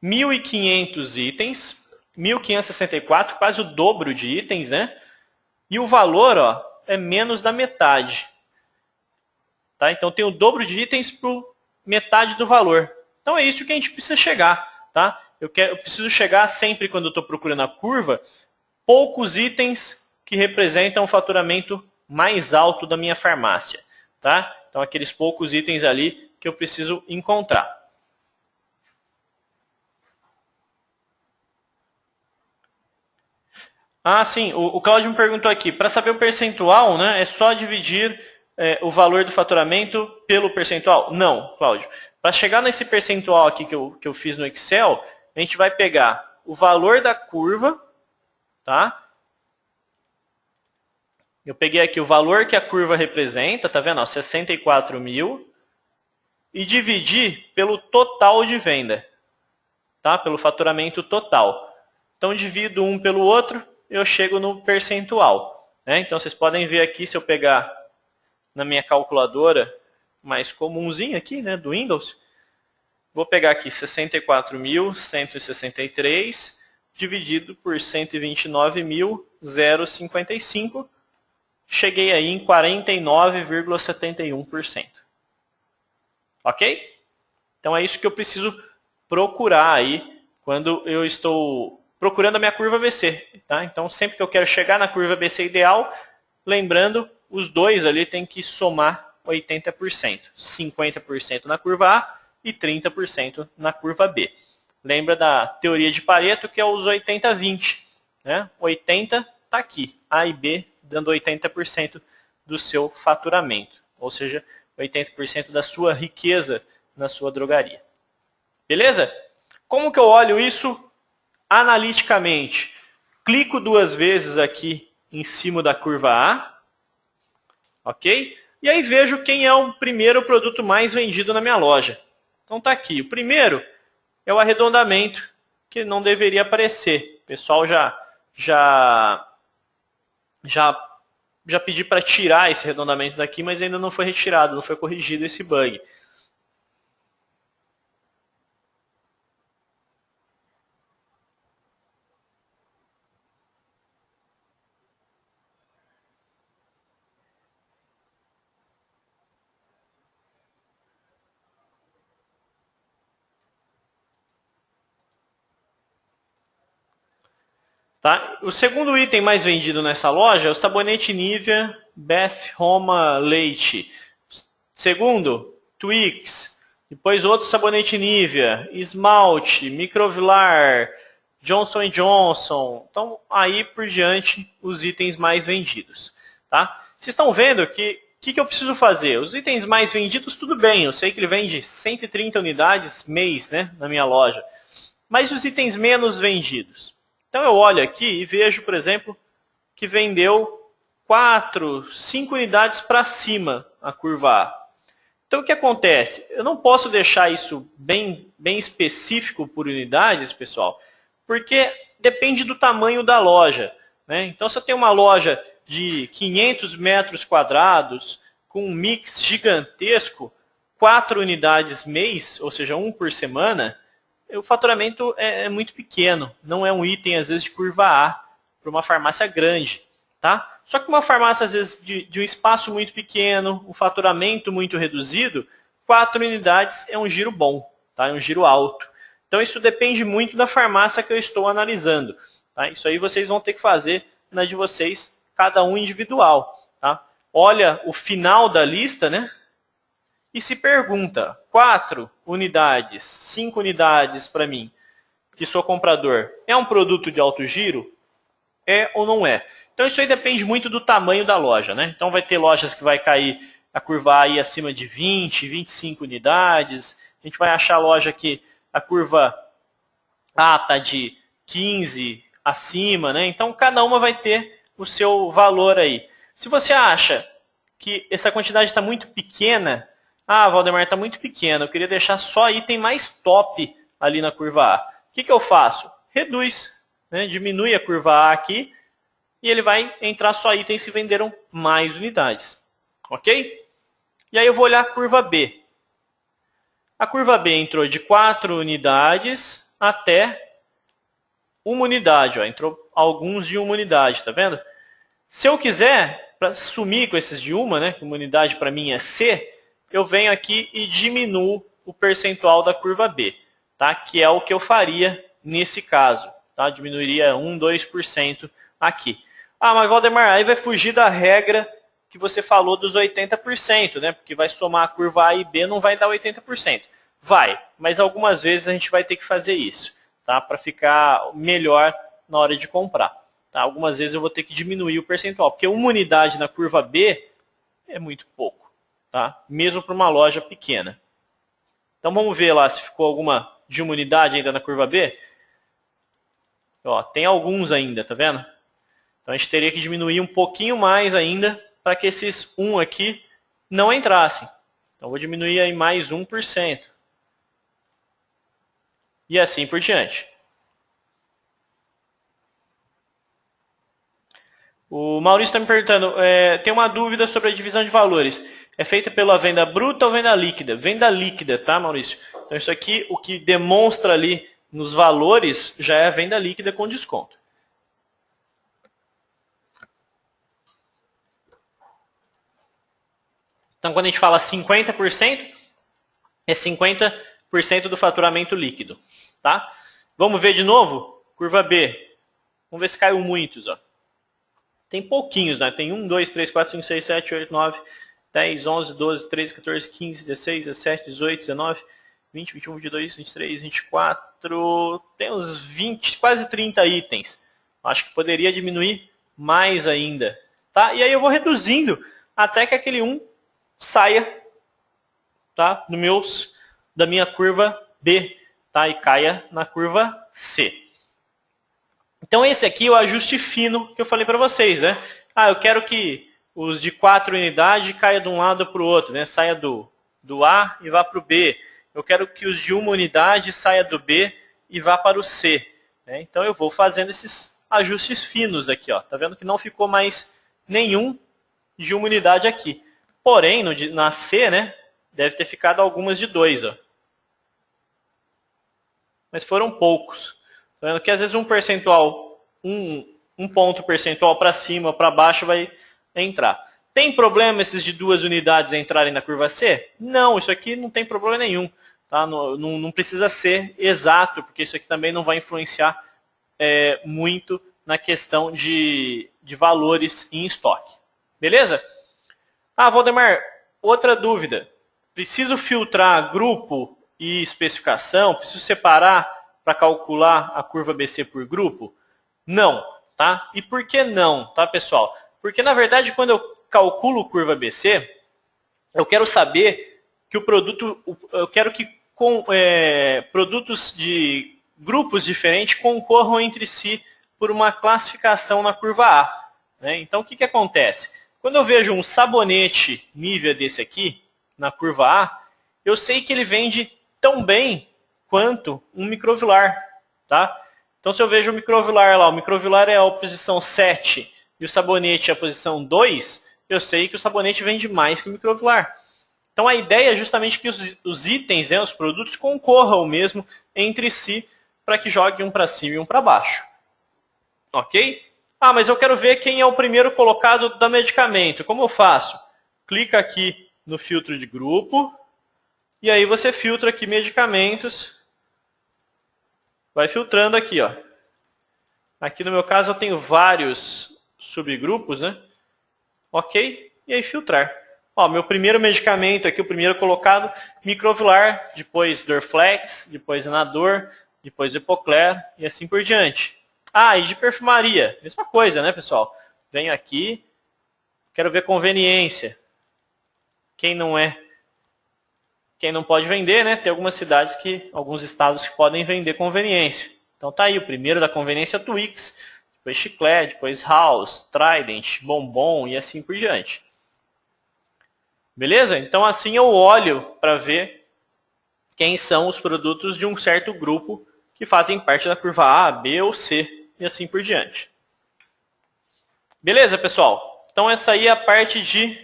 1.500 itens, 1.564, quase o dobro de itens, né? E o valor, ó, é menos da metade. Tá? Então tem o dobro de itens por metade do valor. Então é isso que a gente precisa chegar. Tá? Eu preciso chegar sempre, quando eu estou procurando a curva, poucos itens que representam o faturamento mais alto da minha farmácia. Tá? Então aqueles poucos itens ali que eu preciso encontrar. Ah, sim, o Cláudio me perguntou aqui, para saber o percentual, né, é só dividir o valor do faturamento pelo percentual? Não, Cláudio. Para chegar nesse percentual aqui que eu fiz no Excel, a gente vai pegar o valor da curva, tá? Eu peguei aqui o valor que a curva representa, tá vendo? Ó, 64 mil, e dividir pelo total de venda, tá? Pelo faturamento total. Então, divido um pelo outro, eu chego no percentual, né? Então, vocês podem ver aqui, se eu pegar na minha calculadora mais comunzinha aqui, né, do Windows, vou pegar aqui 64.163 dividido por 129.055, cheguei aí em 49,71%. Ok? Então, é isso que eu preciso procurar aí quando eu estou procurando a minha curva ABC. Tá? Então, sempre que eu quero chegar na curva ABC ideal, lembrando, os dois ali tem que somar 80%. 50% na curva A e 30% na curva B. Lembra da teoria de Pareto, que é os 80-20. Né? 80 está aqui, A e B dando 80% do seu faturamento. Ou seja, 80% da sua riqueza na sua drogaria. Beleza? Como que eu olho isso analiticamente? Clico 2 vezes aqui em cima da curva A. Ok? E aí vejo quem é o primeiro produto mais vendido na minha loja. Então tá aqui. O primeiro é o arredondamento, que não deveria aparecer. O pessoal já pedi para tirar esse arredondamento daqui, mas ainda não foi retirado, não foi corrigido esse bug. Tá? O segundo item mais vendido nessa loja é o sabonete Nivea Beth Roma Leite. Segundo, Twix. Depois outro sabonete Nivea, esmalte, Microvilar, Johnson & Johnson. Então, aí por diante, os itens mais vendidos. Tá? Vocês estão vendo que o que eu preciso fazer? Os itens mais vendidos, tudo bem. Eu sei que ele vende 130 unidades mês, né, na minha loja. Mas os itens menos vendidos? Então eu olho aqui e vejo, por exemplo, que vendeu 4, 5 unidades para cima a curva A. Então o que acontece? Eu não posso deixar isso bem específico por unidades, pessoal, porque depende do tamanho da loja. Né? Então se eu tenho uma loja de 500 metros quadrados, com um mix gigantesco, 4 unidades mês, ou seja, 1 por semana, o faturamento é muito pequeno. Não é um item, às vezes, de curva A para uma farmácia grande. Tá? Só que uma farmácia, às vezes, de um espaço muito pequeno, um faturamento muito reduzido, 4 unidades é um giro bom, tá? É um giro alto. Então, isso depende muito da farmácia que eu estou analisando. Tá? Isso aí vocês vão ter que fazer na de vocês, cada um individual. Tá? Olha o final da lista, né? E se pergunta, 4 unidades, 5 unidades para mim, que sou comprador, é um produto de alto giro? É ou não é? Então isso aí depende muito do tamanho da loja, né? Então vai ter lojas que vai cair a curva A aí acima de 20, 25 unidades. A gente vai achar loja que a curva A está de 15 acima, né? Então cada uma vai ter o seu valor aí. Se você acha que essa quantidade está muito pequena, Valdemar, está muito pequena, eu queria deixar só item mais top ali na curva A. O que eu faço? Reduz, né? Diminui a curva A aqui e ele vai entrar só itens se venderam mais unidades. Ok? E aí eu vou olhar a curva B. A curva B entrou de 4 unidades até 1 unidade. Ó. Entrou alguns de 1 unidade, tá vendo? Se eu quiser, para sumir com esses de uma, né, que uma unidade para mim é C, eu venho aqui e diminuo o percentual da curva B, tá? Que é o que eu faria nesse caso. Tá? Diminuiria 1, 2% aqui. Mas Valdemar, aí vai fugir da regra que você falou dos 80%, né? Porque vai somar a curva A e B, não vai dar 80%. Vai, mas algumas vezes a gente vai ter que fazer isso, tá? Para ficar melhor na hora de comprar. Tá? Algumas vezes eu vou ter que diminuir o percentual, porque uma unidade na curva B é muito pouco, tá? Mesmo para uma loja pequena. Então vamos ver lá se ficou alguma de uma unidade ainda na curva B. Ó, tem alguns ainda, tá vendo? Então a gente teria que diminuir um pouquinho mais ainda para que esses 1 aqui não entrassem. Então vou diminuir aí mais 1%. E assim por diante. O Maurício está me perguntando, tem uma dúvida sobre a divisão de valores. É feita pela venda bruta ou venda líquida? Venda líquida, tá, Maurício? Então isso aqui, o que demonstra ali nos valores, já é a venda líquida com desconto. Então quando a gente fala 50%, é 50% do faturamento líquido. Tá? Vamos ver de novo? Curva B. Vamos ver se caiu muitos. Ó. Tem pouquinhos, né? Tem 1, 2, 3, 4, 5, 6, 7, 8, 9, 10, 11, 12, 13, 14, 15, 16, 17, 18, 19, 20, 21, 22, 23, 24. Tem uns 20, quase 30 itens. Acho que poderia diminuir mais ainda. Tá? E aí eu vou reduzindo até que aquele 1 saia, tá? Da minha curva B, tá? E caia na curva C. Então esse aqui é o ajuste fino que eu falei para vocês, né? Eu quero que os de 4 unidades caia de um lado para o outro, né? Saia do A e vá para o B. Eu quero que os de 1 unidade saia do B e vá para o C. Né? Então eu vou fazendo esses ajustes finos aqui, ó. Tá vendo que não ficou mais nenhum de 1 unidade aqui. Porém, na C, né, deve ter ficado algumas de 2. Ó. Mas foram poucos. Tá vendo que às vezes um percentual, um ponto percentual para cima ou para baixo vai entrar. Tem problema esses de 2 unidades entrarem na curva C? Não, isso aqui não tem problema nenhum. Tá? Não precisa ser exato, porque isso aqui também não vai influenciar muito na questão de valores em estoque. Beleza? Ah, Valdemar, outra dúvida. Preciso filtrar grupo e especificação? Preciso separar para calcular a curva BC por grupo? Não, tá? E por que não, tá, pessoal? Porque, na verdade, quando eu calculo curva BC, eu quero saber que o produto, eu quero que produtos de grupos diferentes concorram entre si por uma classificação na curva A. Né? Então, o que acontece? Quando eu vejo um sabonete Nivea desse aqui, na curva A, eu sei que ele vende tão bem quanto um microvilar. Tá? Então, se eu vejo o microvilar lá, o microvilar é a posição 7 e o sabonete é a posição 2, eu sei que o sabonete vende mais que o microvilar. Então, a ideia é justamente que os itens, né, os produtos, concorram mesmo entre si para que jogue um para cima e um para baixo. Ok? Ah, mas eu quero ver quem é o primeiro colocado da medicamento. Como eu faço? Clica aqui no filtro de grupo e aí você filtra aqui medicamentos. Vai filtrando aqui, ó. Aqui no meu caso eu tenho vários subgrupos, né? Ok? E aí filtrar. Ó, meu primeiro medicamento aqui, o primeiro colocado, microvilar, depois Dorflex, depois Enador, depois Epocler e assim por diante. Ah, e de perfumaria, mesma coisa, né, pessoal? Venho aqui, quero ver conveniência. Quem não pode vender, né? Tem algumas cidades alguns estados que podem vender conveniência. Então tá aí, o primeiro da conveniência Twix, depois Chiclete, depois House, Trident, Bombom e assim por diante. Beleza? Então assim eu olho para ver quem são os produtos de um certo grupo que fazem parte da curva A, B ou C e assim por diante. Beleza, pessoal? Então essa aí é a parte de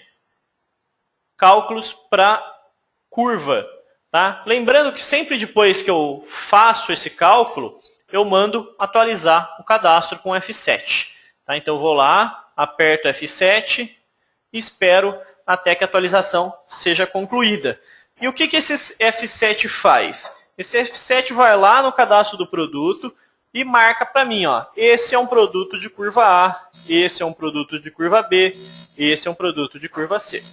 cálculos para curva. Tá? Lembrando que sempre depois que eu faço esse cálculo, eu mando atualizar o cadastro com F7. Tá? Então eu vou lá, aperto F7 e espero até que a atualização seja concluída. E o que esse F7 faz? Esse F7 vai lá no cadastro do produto e marca para mim, ó, esse é um produto de curva A, esse é um produto de curva B, esse é um produto de curva C.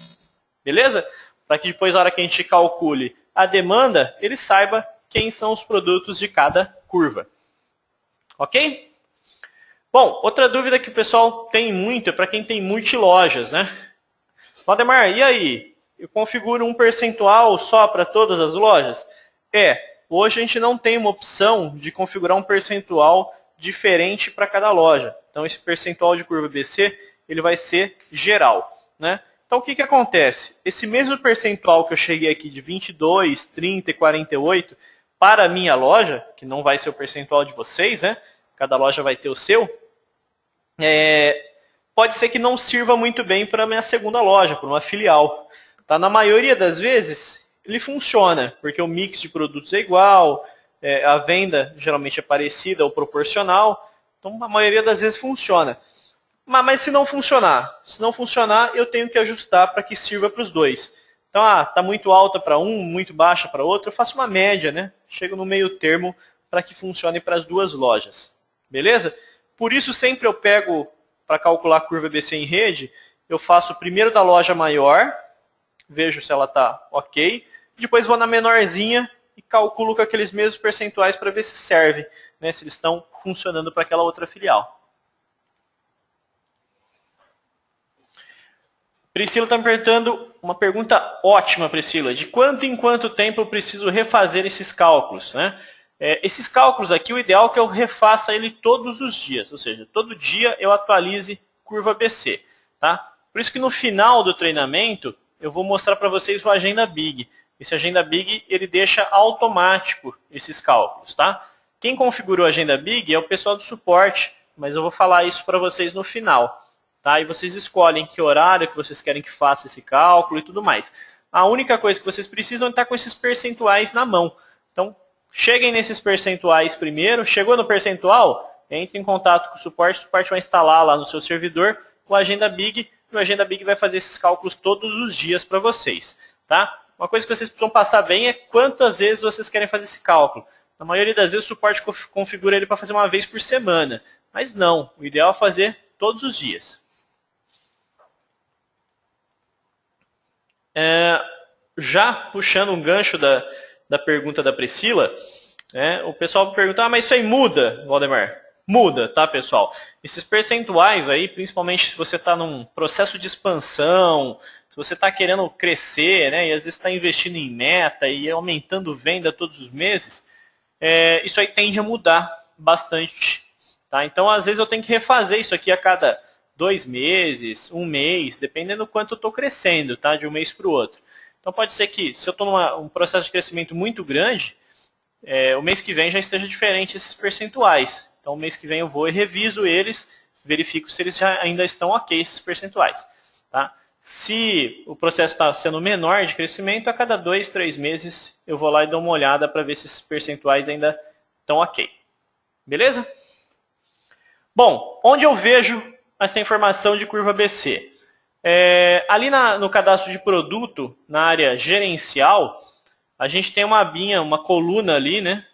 Beleza? Para que depois, na hora que a gente calcule a demanda, ele saiba quem são os produtos de cada curva. Ok? Bom, outra dúvida que o pessoal tem muito é para quem tem multilojas, né? Valdemar, e aí? Eu configuro um percentual só para todas as lojas? Hoje a gente não tem uma opção de configurar um percentual diferente para cada loja. Então esse percentual de curva BC, ele vai ser geral, né? Então o que acontece? Esse mesmo percentual que eu cheguei aqui de 22, 30 e 48 para a minha loja, que não vai ser o percentual de vocês, né? Cada loja vai ter o seu, pode ser que não sirva muito bem para a minha segunda loja, para uma filial. Tá? Na maioria das vezes, ele funciona, porque o mix de produtos é igual, a venda geralmente é parecida ou proporcional, então a maioria das vezes funciona. Mas se não funcionar, eu tenho que ajustar para que sirva para os dois. Então, está muito alta para um, muito baixa para outro, eu faço uma média, né? Chego no meio termo para que funcione para as duas lojas. Beleza? Por isso, sempre eu pego, para calcular a curva BC em rede, eu faço primeiro da loja maior, vejo se ela está ok, depois vou na menorzinha e calculo com aqueles mesmos percentuais para ver se serve, né? Se eles estão funcionando para aquela outra filial. Priscila está me perguntando uma pergunta ótima, Priscila. De quanto em quanto tempo eu preciso refazer esses cálculos? Né? Esses cálculos aqui, o ideal é que eu refaça ele todos os dias. Ou seja, todo dia eu atualize curva BC. Tá? Por isso que no final do treinamento, eu vou mostrar para vocês o Agenda Big. Esse Agenda Big, ele deixa automático esses cálculos. Tá? Quem configurou a Agenda Big é o pessoal do suporte, mas eu vou falar isso para vocês no final. Tá? E vocês escolhem que horário que vocês querem que faça esse cálculo e tudo mais. A única coisa que vocês precisam é estar com esses percentuais na mão. Então, cheguem nesses percentuais primeiro. Chegou no percentual, entre em contato com o suporte vai instalar lá no seu servidor o Agenda Big, e o Agenda Big vai fazer esses cálculos todos os dias para vocês. Tá? Uma coisa que vocês precisam passar bem é quantas vezes vocês querem fazer esse cálculo. Na maioria das vezes o suporte configura ele para fazer uma vez por semana. Mas não, o ideal é fazer todos os dias. Já puxando um gancho da pergunta da Priscila, o pessoal pergunta, mas isso aí muda, Valdemar? Muda, tá, pessoal? Esses percentuais aí, principalmente se você está num processo de expansão, se você está querendo crescer, né, e às vezes está investindo em meta e aumentando venda todos os meses, isso aí tende a mudar bastante. Tá? Então, às vezes eu tenho que refazer isso aqui a cada 2 meses, 1 mês, dependendo do quanto eu estou crescendo, tá? De um mês para o outro. Então pode ser que, se eu estou num processo de crescimento muito grande, o mês que vem já esteja diferente esses percentuais. Então, o mês que vem eu vou e reviso eles, verifico se eles já ainda estão ok, esses percentuais. Tá? Se o processo está sendo menor de crescimento, a cada 2, 3 meses eu vou lá e dou uma olhada para ver se esses percentuais ainda estão ok. Beleza? Bom, onde eu vejo essa informação de curva ABC? Ali no cadastro de produto, na área gerencial, a gente tem uma abinha, uma coluna ali, né,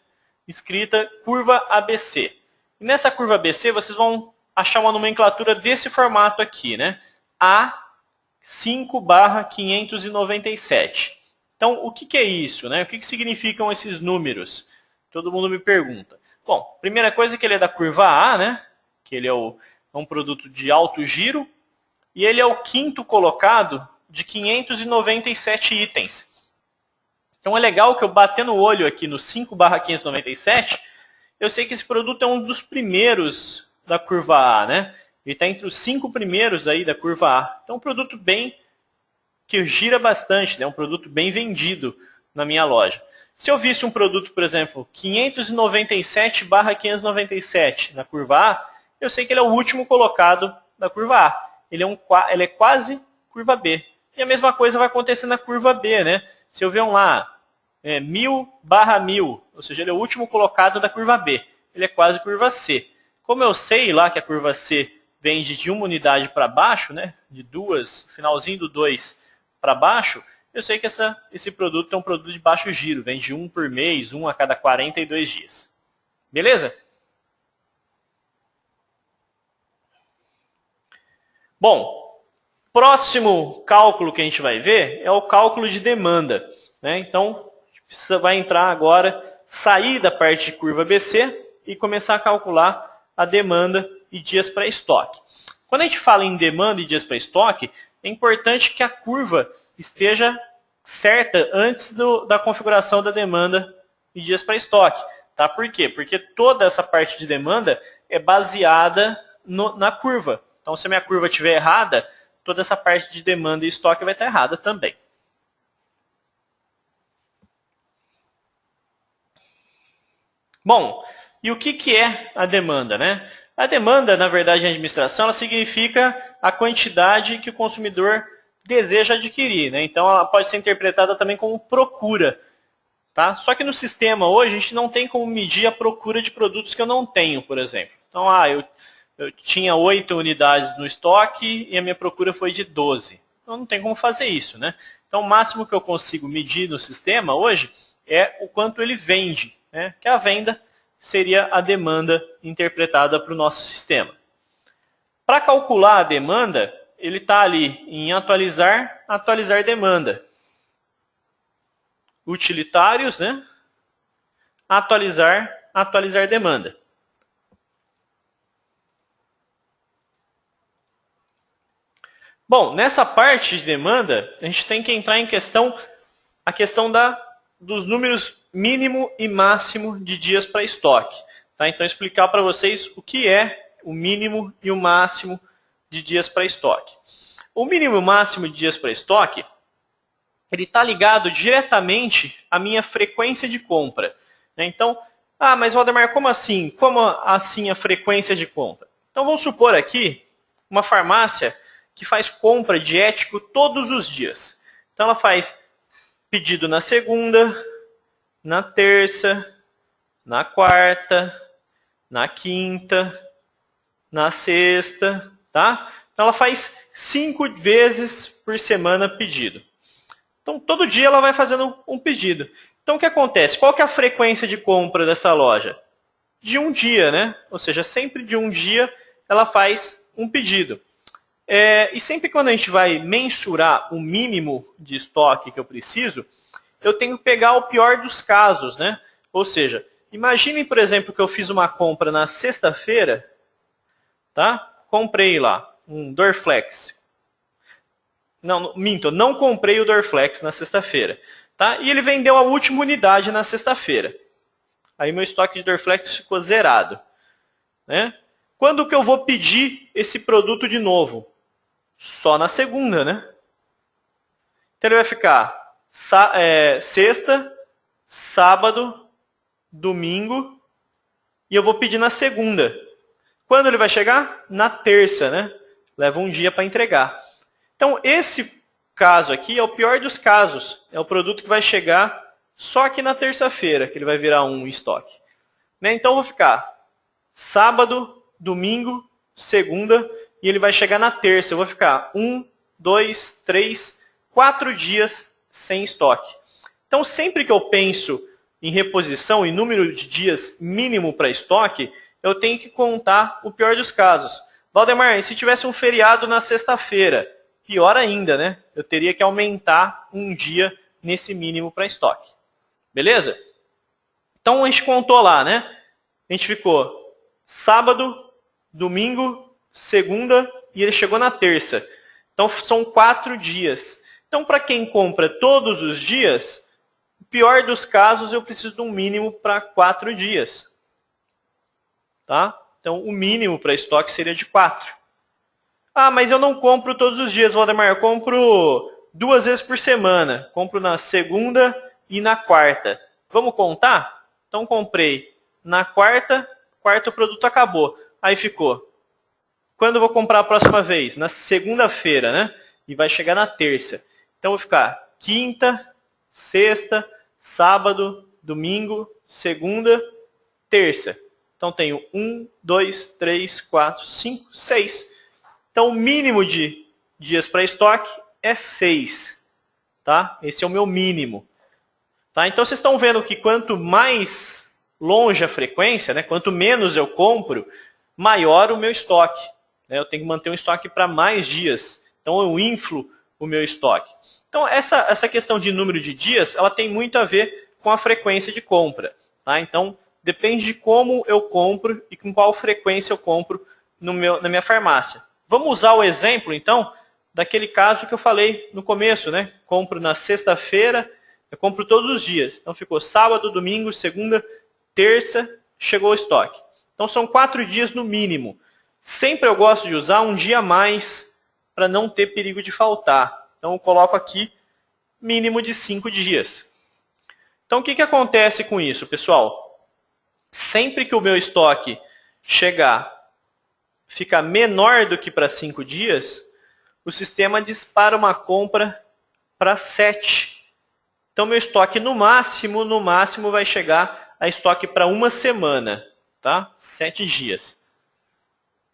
escrita curva ABC. E nessa curva ABC vocês vão achar uma nomenclatura desse formato aqui, né? A5/597. Então, o que é isso, né? O que significam esses números? Todo mundo me pergunta. Bom, primeira coisa é que ele é da curva A, né? Que ele é um produto de alto giro, e ele é o 5º colocado de 597 itens. Então é legal que eu batendo o olho aqui no 5/597, eu sei que esse produto é um dos primeiros da curva A, né? Ele está entre os 5 primeiros aí da curva A. Então é um produto que gira bastante, né? Um produto bem vendido na minha loja. Se eu visse um produto, por exemplo, 597/597 na curva A, eu sei que ele é o último colocado da curva A. Ele é quase curva B. E a mesma coisa vai acontecer na curva B, né? Se eu ver lá, 1000/1000, ou seja, ele é o último colocado da curva B. Ele é quase curva C. Como eu sei lá que a curva C vende de 1 unidade para baixo, né? De 2, finalzinho do 2 para baixo, eu sei que esse produto é um produto de baixo giro, vende 1 por mês, 1 a cada 42 dias. Beleza? Bom, próximo cálculo que a gente vai ver é o cálculo de demanda, né? Então, você vai entrar agora, sair da parte de curva ABC e começar a calcular a demanda e dias para estoque. Quando a gente fala em demanda e dias para estoque, é importante que a curva esteja certa antes da configuração da demanda e dias para estoque. Tá? Por quê? Porque toda essa parte de demanda é baseada na curva. Então, se a minha curva estiver errada, toda essa parte de demanda e estoque vai estar errada também. Bom, e o que é a demanda, né? A demanda, na verdade, em administração, ela significa a quantidade que o consumidor deseja adquirir, né? Então, ela pode ser interpretada também como procura. Tá? Só que no sistema hoje, a gente não tem como medir a procura de produtos que eu não tenho, por exemplo. Então, eu tinha 8 unidades no estoque e a minha procura foi de 12. Então, não tem como fazer isso, né? Então, o máximo que eu consigo medir no sistema hoje é o quanto ele vende, né? Que a venda seria a demanda interpretada para o nosso sistema. Para calcular a demanda, ele está ali em atualizar demanda. Utilitários, né? Atualizar demanda. Bom, nessa parte de demanda, a gente tem que entrar em a questão dos números mínimo e máximo de dias para estoque. Tá? Então, explicar para vocês o que é o mínimo e o máximo de dias para estoque. O mínimo e o máximo de dias para estoque, ele está ligado diretamente à minha frequência de compra. Então, mas Valdemar, como assim? Como assim a frequência de compra? Então, vamos supor aqui uma farmácia que faz compra de ético todos os dias. Então, ela faz pedido na segunda, na terça, na quarta, na quinta, na sexta, tá? Então, ela faz 5 vezes por semana pedido. Então, todo dia ela vai fazendo um pedido. Então, o que acontece? Qual que é a frequência de compra dessa loja? De um dia, né? Ou seja, sempre de um dia ela faz um pedido. E sempre quando a gente vai mensurar o mínimo de estoque que eu preciso, eu tenho que pegar o pior dos casos, né? Ou seja, imaginem, por exemplo, que eu fiz uma compra na sexta-feira, tá? Comprei lá um Dorflex. Não, minto, eu não comprei o Dorflex na sexta-feira, tá? E ele vendeu a última unidade na sexta-feira. Aí meu estoque de Dorflex ficou zerado, né? Quando que eu vou pedir esse produto de novo? Só na segunda, né? Então ele vai ficar sexta, sábado, domingo e eu vou pedir na segunda. Quando ele vai chegar? Na terça, né? Leva um dia para entregar. Então esse caso aqui é o pior dos casos. É o produto que vai chegar só aqui na terça-feira, que ele vai virar um estoque. Né? Então eu vou ficar sábado, domingo, segunda e ele vai chegar na terça. Eu vou ficar 1, 2, 3, 4 dias sem estoque. Então, sempre que eu penso em reposição, em número de dias mínimo para estoque, eu tenho que contar o pior dos casos. Valdemar, e se tivesse um feriado na sexta-feira? Pior ainda, né? Eu teria que aumentar um dia nesse mínimo para estoque. Beleza? Então, a gente contou lá, né? A gente ficou sábado, domingo, segunda e ele chegou na terça. Então, são 4 dias. Então, para quem compra todos os dias, o pior dos casos, eu preciso de um mínimo para 4 dias. Tá? Então, o mínimo para estoque seria de 4. Ah, mas eu não compro todos os dias, Valdemar. Eu compro 2 vezes por semana. Compro na segunda e na quarta. Vamos contar? Então, comprei na quarta o produto acabou. Aí ficou. Quando eu vou comprar a próxima vez? Na segunda-feira, né? E vai chegar na terça. Então, eu vou ficar quinta, sexta, sábado, domingo, segunda, terça. Então, tenho 1, 2, 3, 4, 5, 6. Então, o mínimo de dias para estoque é 6. Tá? Esse é o meu mínimo. Tá? Então, vocês estão vendo que quanto mais longe a frequência, né? Quanto menos eu compro, maior o meu estoque. Eu tenho que manter um estoque para mais dias. Então, eu inflo o meu estoque. Então, essa questão de número de dias, ela tem muito a ver com a frequência de compra. Tá? Então, depende de como eu compro e com qual frequência eu compro na minha farmácia. Vamos usar o exemplo, então, daquele caso que eu falei no começo, né? Compro na sexta-feira, eu compro todos os dias. Então, ficou sábado, domingo, segunda, terça, chegou o estoque. Então, são 4 dias no mínimo. Sempre eu gosto de usar um dia a mais para não ter perigo de faltar. Então, eu coloco aqui mínimo de 5 dias. Então, o que acontece com isso, pessoal? Sempre que o meu estoque ficar menor do que para 5 dias, o sistema dispara uma compra para 7. Então, meu estoque no máximo vai chegar a estoque para uma semana, tá? 7 dias.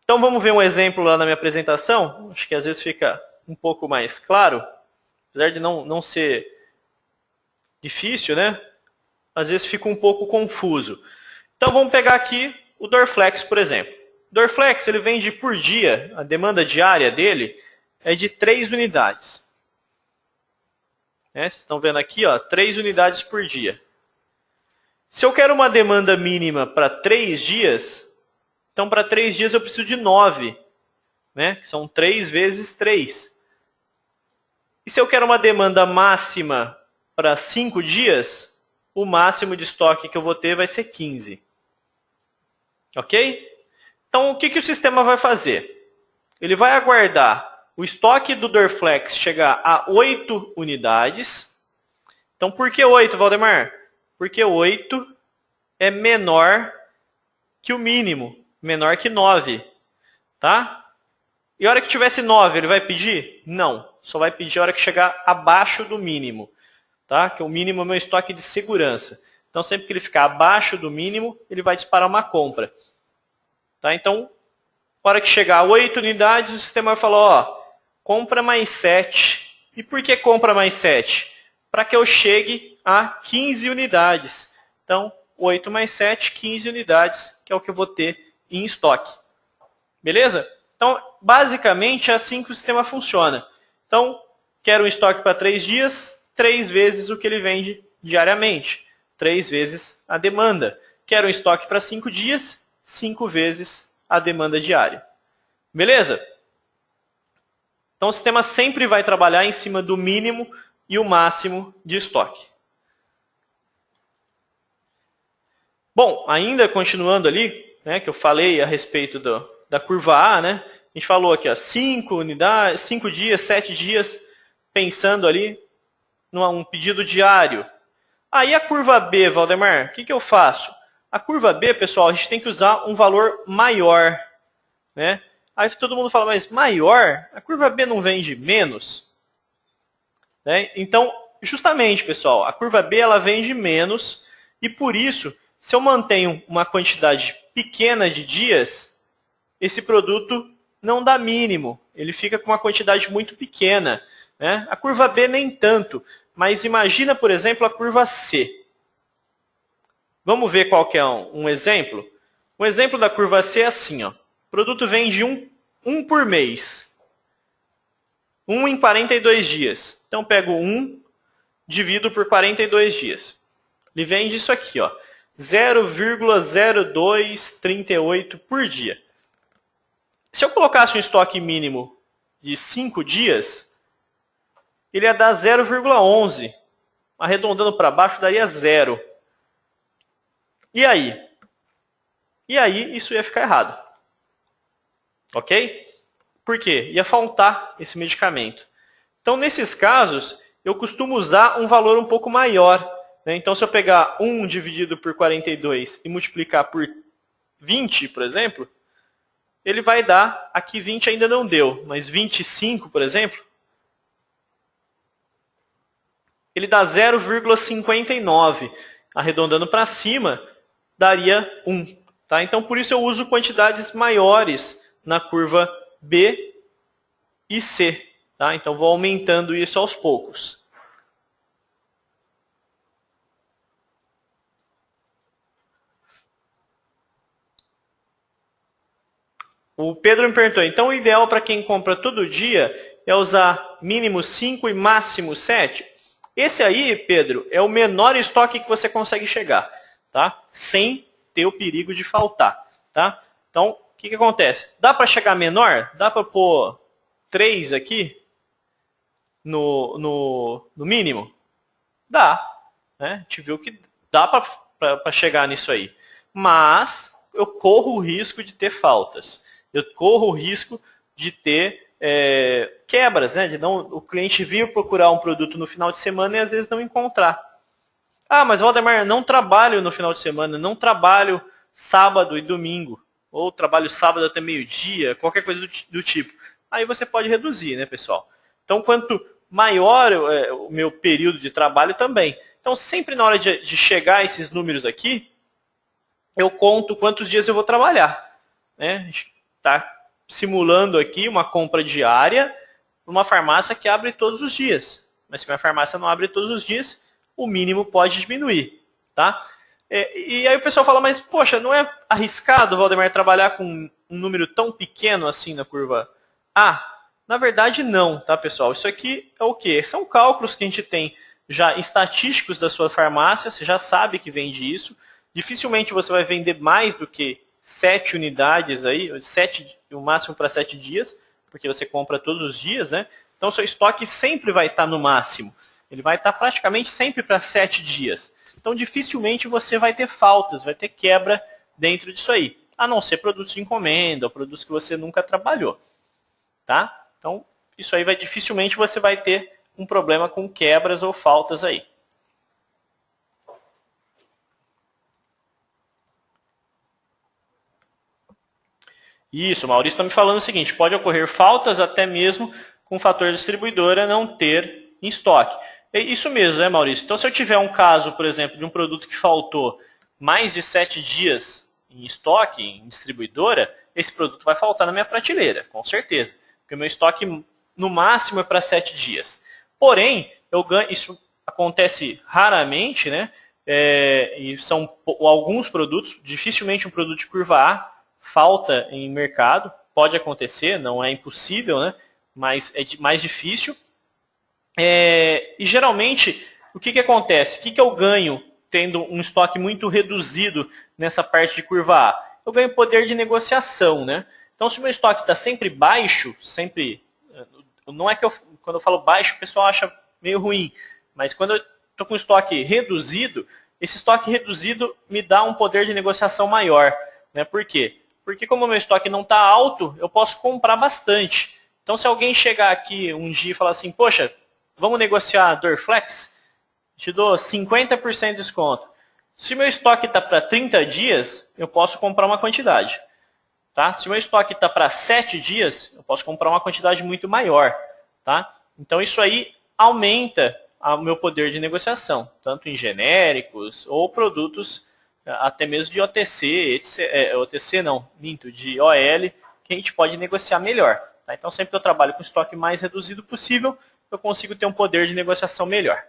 Então, vamos ver um exemplo lá na minha apresentação. Acho que às vezes fica um pouco mais claro, apesar de não ser difícil, né? Às vezes fica um pouco confuso. Então, vamos pegar aqui o Dorflex, por exemplo. O Dorflex, ele vende por dia, a demanda diária dele é de 3 unidades. Vocês estão vendo aqui, 3 unidades por dia. Se eu quero uma demanda mínima para 3 dias, então para 3 dias eu preciso de 9. Né? Que são 3 vezes 3. E se eu quero uma demanda máxima para 5 dias, o máximo de estoque que eu vou ter vai ser 15. Ok? Então, o que o sistema vai fazer? Ele vai aguardar o estoque do Dorflex chegar a 8 unidades. Então, por que 8, Valdemar? Porque 8 é menor que o mínimo, menor que 9. Tá? E a hora que tivesse 9, ele vai pedir? Não. Só vai pedir a hora que chegar abaixo do mínimo. Tá? Que o mínimo é o meu estoque de segurança. Então, sempre que ele ficar abaixo do mínimo, ele vai disparar uma compra. Tá? Então, na hora que chegar a 8 unidades, o sistema vai falar, compra mais 7. E por que compra mais 7? Para que eu chegue a 15 unidades. Então, 8 mais 7, 15 unidades, que é o que eu vou ter em estoque. Beleza? Então, basicamente, é assim que o sistema funciona. Então, quero um estoque para 3 dias, 3 vezes o que ele vende diariamente. 3 vezes a demanda. Quero um estoque para 5 dias, 5 vezes a demanda diária. Beleza? Então, o sistema sempre vai trabalhar em cima do mínimo e o máximo de estoque. Bom, ainda continuando ali, né, que eu falei a respeito da curva A, né? A gente falou aqui, ó, 5 unidades, 5 dias, 7 dias, pensando ali num pedido diário. Aí a curva B, Valdemar, o que eu faço? A curva B, pessoal, a gente tem que usar um valor maior, né? Aí todo mundo fala, mas maior? A curva B não vende menos? Né? Então, justamente, pessoal, a curva B ela vende menos e por isso, se eu mantenho uma quantidade pequena de dias, esse produto não dá mínimo. Ele fica com uma quantidade muito pequena. Né? A curva B nem tanto, mas imagina, por exemplo, a curva C. Vamos ver qual que é um exemplo? Um exemplo da curva C é assim, ó. O produto vende um por mês. 1 em 42 dias. Então, pego 1, divido por 42 dias. Ele vende isso aqui, ó, 0,0238 por dia. Se eu colocasse um estoque mínimo de 5 dias, ele ia dar 0,11. Arredondando para baixo, daria 0. E aí? E aí, isso ia ficar errado. Ok? Por quê? Ia faltar esse medicamento. Então, nesses casos, eu costumo usar um valor um pouco maior. Né? Então, se eu pegar 1 dividido por 42 e multiplicar por 20, por exemplo, ele vai dar, aqui 20 ainda não deu, mas 25, por exemplo, ele dá 0,59. Arredondando para cima, daria 1. Tá? Então, por isso eu uso quantidades maiores na curva B e C. Tá? Então, vou aumentando isso aos poucos. O Pedro me perguntou, então o ideal para quem compra todo dia é usar mínimo 5 e máximo 7? Esse aí, Pedro, é o menor estoque que você consegue chegar, tá? Sem ter o perigo de faltar. Tá? Então, o que acontece? Dá para chegar menor? Dá para pôr 3 aqui no mínimo? Dá. Né? A gente viu que dá para chegar nisso aí. Mas eu corro o risco de ter faltas. Eu corro o risco de ter quebras, né? De não, o cliente vir procurar um produto no final de semana e às vezes não encontrar. Ah, mas Valdemar, não trabalho no final de semana, não trabalho sábado e domingo, ou trabalho sábado até meio-dia, qualquer coisa do tipo. Aí você pode reduzir, né, pessoal? Então, quanto maior o meu período de trabalho também. Então, sempre na hora de chegar a esses números aqui, eu conto quantos dias eu vou trabalhar. Né? A gente está simulando aqui uma compra diária numa farmácia que abre todos os dias. Mas se minha farmácia não abre todos os dias, o mínimo pode diminuir. Tá? E aí o pessoal fala, mas poxa, não é arriscado, Valdemar, trabalhar com um número tão pequeno assim na curva A? Na verdade, não, tá, pessoal? Isso aqui é o quê? São cálculos que a gente tem já estatísticos da sua farmácia, você já sabe que vende isso. Dificilmente você vai vender mais do que 7 unidades aí, 7, o máximo para 7 dias, porque você compra todos os dias, né? Então, seu estoque sempre vai estar no máximo. Ele vai estar praticamente sempre para 7 dias. Então, dificilmente você vai ter faltas, vai ter quebra dentro disso aí. A não ser produtos de encomenda, ou produtos que você nunca trabalhou. Tá? Então, isso aí dificilmente você vai ter um problema com quebras ou faltas aí. Isso, o Maurício está me falando o seguinte, pode ocorrer faltas até mesmo com o fator distribuidora não ter em estoque. É isso mesmo, né, Maurício? Então, se eu tiver um caso, por exemplo, de um produto que faltou mais de 7 dias em estoque, em distribuidora, esse produto vai faltar na minha prateleira, com certeza. Porque o meu estoque, no máximo, é para 7 dias. Porém, isso acontece raramente, né? E são alguns produtos, dificilmente um produto de curva A falta em mercado. pode acontecer, não é impossível, né? Mas é mais difícil. E geralmente, o que acontece? O que eu ganho tendo um estoque muito reduzido nessa parte de curva A? Eu ganho poder de negociação, né? Então, se o meu estoque está sempre baixo, não é que quando eu falo baixo, o pessoal acha meio ruim, mas quando eu estou com estoque reduzido, esse estoque reduzido me dá um poder de negociação maior, né? Por quê? Porque como o meu estoque não está alto, eu posso comprar bastante. Então, se alguém chegar aqui um dia e falar assim, poxa, vamos negociar Dorflex? Te dou 50% de desconto. Se meu estoque está para 30 dias, eu posso comprar uma quantidade. Tá? Se meu estoque está para 7 dias, eu posso comprar uma quantidade muito maior. Tá? Então, isso aí aumenta o meu poder de negociação, tanto em genéricos ou produtos até mesmo de OTC, OTC não, minto, de OL, que a gente pode negociar melhor. Tá? Então, sempre que eu trabalho com o estoque mais reduzido possível, eu consigo ter um poder de negociação melhor.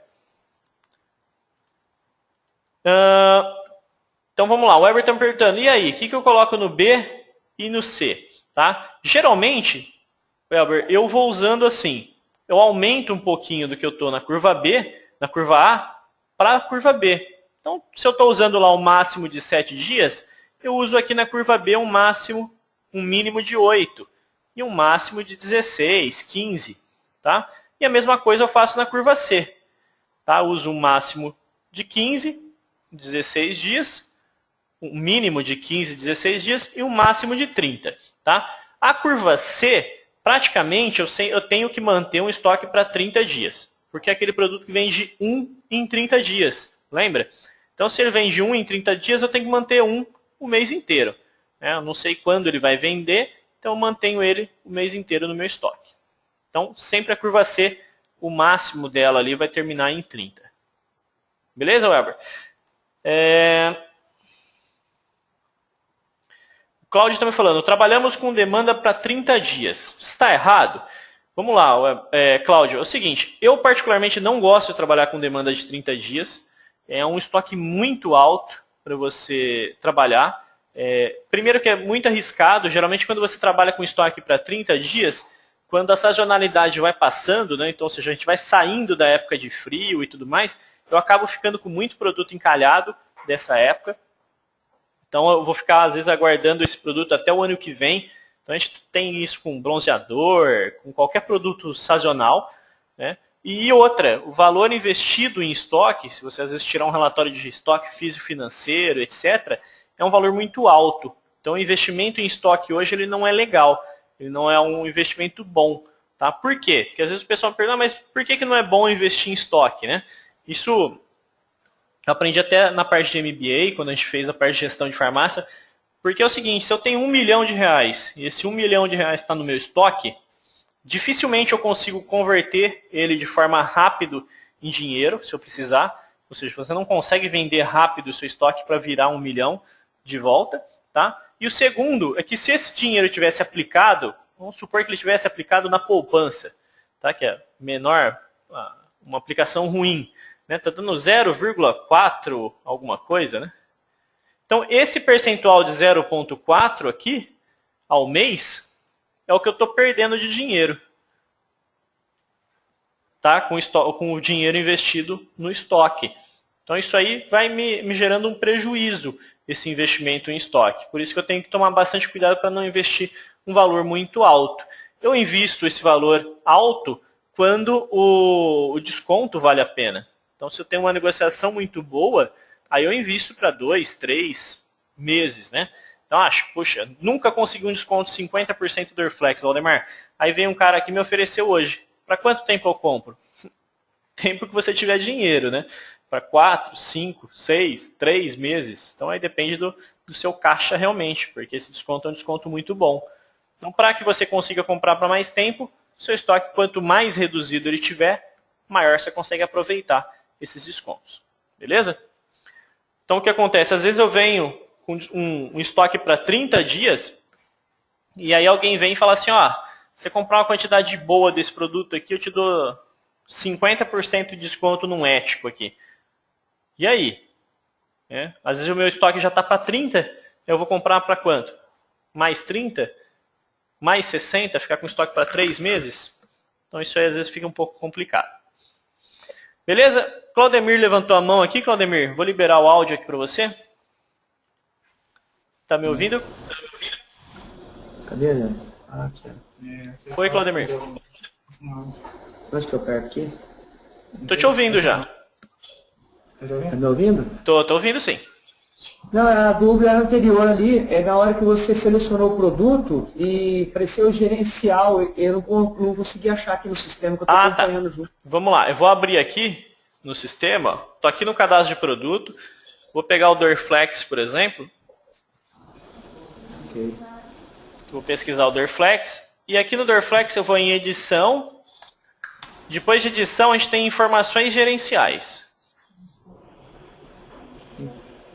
Então vamos lá, o Everton perguntando, e aí, o que eu coloco no B e no C? Tá? Geralmente, Weber, eu vou usando assim, eu aumento um pouquinho do que eu estou na curva B, na curva A, para a curva B. Então, se eu estou usando lá um máximo de 7 dias, eu uso aqui na curva B um mínimo de 8 e um máximo de 16, 15. Tá? E a mesma coisa eu faço na curva C. Tá? Eu uso um máximo de 15, 16 dias, um mínimo de 15, 16 dias e um máximo de 30. Tá? A curva C, praticamente, eu tenho que manter um estoque para 30 dias, porque é aquele produto que vende 1 em 30 dias, lembra? Então, se ele vende 1 em 30 dias, eu tenho que manter o mês inteiro. Eu não sei quando ele vai vender, então eu mantenho ele o mês inteiro no meu estoque. Então, sempre a curva C, o máximo dela ali vai terminar em 30. Beleza, Weber? O Cláudio está me falando, trabalhamos com demanda para 30 dias. Está errado? Vamos lá, Cláudio. É o seguinte, eu particularmente não gosto de trabalhar com demanda de 30 dias. É um estoque muito alto para você trabalhar. Primeiro que é muito arriscado. Geralmente quando você trabalha com estoque para 30 dias, quando a sazonalidade vai passando, né, então, ou seja, a gente vai saindo da época de frio e tudo mais, eu acabo ficando com muito produto encalhado dessa época. Então eu vou ficar, às vezes, aguardando esse produto até o ano que vem. Então a gente tem isso com bronzeador, com qualquer produto sazonal, né? E outra, o valor investido em estoque, se você às vezes tirar um relatório de estoque físico-financeiro, etc., é um valor muito alto. Então o investimento em estoque hoje ele não é legal, ele não é um investimento bom. Tá? Por quê? Porque às vezes o pessoal me pergunta, mas por que não é bom investir em estoque? Né? Isso eu aprendi até na parte de MBA, quando a gente fez a parte de gestão de farmácia, porque é o seguinte, se eu tenho R$1 milhão e esse R$1 milhão está no meu estoque, dificilmente eu consigo converter ele de forma rápida em dinheiro, se eu precisar. Ou seja, você não consegue vender rápido o seu estoque para virar R$1 milhão de volta. Tá? E o segundo é que se esse dinheiro tivesse aplicado, vamos supor que ele tivesse aplicado na poupança, tá? Que é menor, uma aplicação ruim. Está dando 0,4 alguma coisa. Né? Então, esse percentual de 0,4 aqui, ao mês, é o que eu estou perdendo de dinheiro. Tá? Com o dinheiro investido no estoque. Então, isso aí vai me gerando um prejuízo, esse investimento em estoque. Por isso que eu tenho que tomar bastante cuidado para não investir um valor muito alto. Eu invisto esse valor alto quando o desconto vale a pena. Então, se eu tenho uma negociação muito boa, aí eu invisto para 2, 3 meses, né? Então, poxa, nunca consegui um desconto de 50% do Dorflex, Valdemar. Aí vem um cara aqui e me ofereceu hoje. Para quanto tempo eu compro? Tempo que você tiver dinheiro, né? Para 4, 5, 6, 3 meses. Então, aí depende do seu caixa realmente, porque esse desconto é um desconto muito bom. Então, para que você consiga comprar para mais tempo, seu estoque, quanto mais reduzido ele tiver, maior você consegue aproveitar esses descontos. Beleza? Então, o que acontece? Às vezes eu venho com um estoque para 30 dias e aí alguém vem e fala assim, você comprar uma quantidade boa desse produto aqui, eu te dou 50% de desconto num ético aqui. E aí? Às vezes o meu estoque já está para 30, eu vou comprar para quanto? Mais 30? mais 60, ficar com estoque para 3 meses. Então isso aí às vezes fica um pouco complicado. Beleza? Claudemir levantou a mão aqui. Claudemir, vou liberar o áudio aqui para você. Tá me ouvindo? Cadê, né? Ah, aqui, ó. Oi, Claudemir. Onde que eu perco aqui? Tô te ouvindo já. Tá me ouvindo? Tô ouvindo sim. Não, a dúvida anterior ali é na hora que você selecionou o produto e apareceu o gerencial. Eu não consegui achar aqui no sistema que eu tô acompanhando junto. Vamos lá, eu vou abrir aqui no sistema. Tô aqui no cadastro de produto. Vou pegar o Dorflex, por exemplo. Ok. Vou pesquisar o Dorflex. E aqui no Dorflex eu vou em edição. Depois de edição a gente tem informações gerenciais.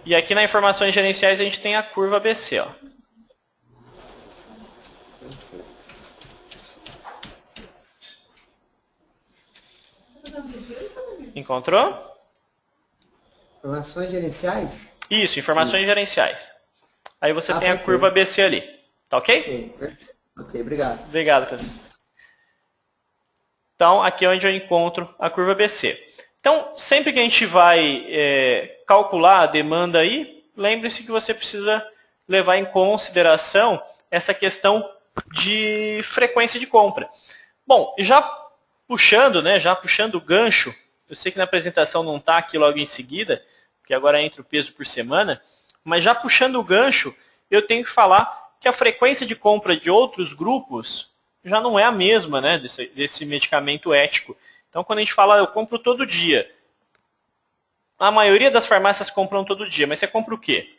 E aqui nas informações gerenciais a gente tem a curva ABC, ó. Encontrou? Informações gerenciais? Isso, informações gerenciais. Aí você tem a perfeito. curva ABC ali. Tá ok? Ok, perfeito. Ok, obrigado. Obrigado, Pedro. Então, aqui é onde eu encontro a curva ABC. Então, sempre que a gente vai calcular a demanda aí, lembre-se que você precisa levar em consideração essa questão de frequência de compra. Bom, já puxando o gancho, eu sei que na apresentação não está aqui logo em seguida, porque agora entra o peso por semana, mas já puxando o gancho, eu tenho que falar que a frequência de compra de outros grupos já não é a mesma, né, desse medicamento ético. Então, quando a gente fala, eu compro todo dia, a maioria das farmácias compram todo dia, mas você compra o quê?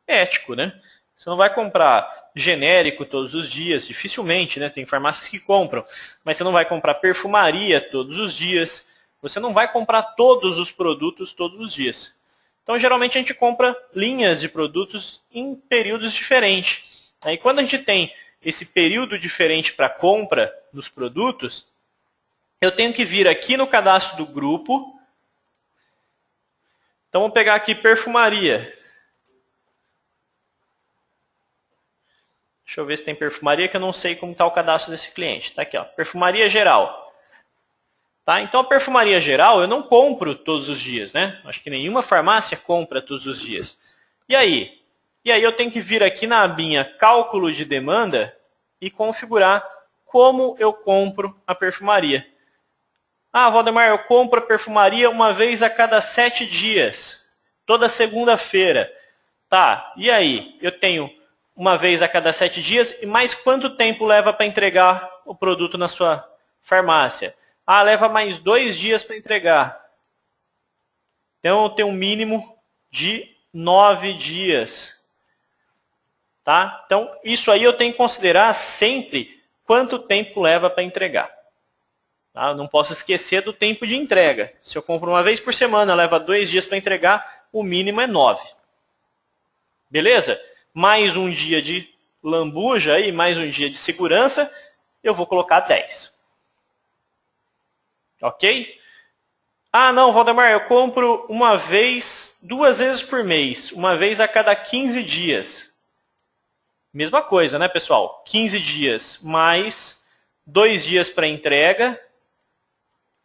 Ético, né? Você não vai comprar genérico todos os dias, dificilmente, né? Tem farmácias que compram, mas você não vai comprar perfumaria todos os dias, você não vai comprar todos os produtos todos os dias. Então, geralmente, a gente compra linhas de produtos em períodos diferentes. Aí, quando a gente tem esse período diferente para compra dos produtos, eu tenho que vir aqui no cadastro do grupo. Então, vamos pegar aqui perfumaria. Deixa eu ver se tem perfumaria, que eu não sei como está o cadastro desse cliente. Está aqui, ó, perfumaria geral. Tá? Então, a perfumaria geral eu não compro todos os dias, né? Acho que nenhuma farmácia compra todos os dias. E aí? E aí eu tenho que vir aqui na abinha cálculo de demanda e configurar como eu compro a perfumaria. Ah, Valdemar, eu compro a perfumaria uma vez a cada 7 dias. Toda segunda-feira. Tá, e aí? Eu tenho uma vez a cada 7 dias, e mais quanto tempo leva para entregar o produto na sua farmácia? Ah, leva mais 2 dias para entregar. Então, eu tenho um mínimo de 9 dias. Tá? Então, isso aí eu tenho que considerar sempre quanto tempo leva para entregar. Tá? Eu não posso esquecer do tempo de entrega. Se eu compro uma vez por semana, leva 2 dias para entregar, o mínimo é 9. Beleza? Mais um dia de lambuja e mais um dia de segurança, eu vou colocar 10. Ok? Ah, não, Valdemar, eu compro uma vez, 2 vezes por mês, uma vez a cada 15 dias. Mesma coisa, né, pessoal? 15 dias mais 2 dias para entrega,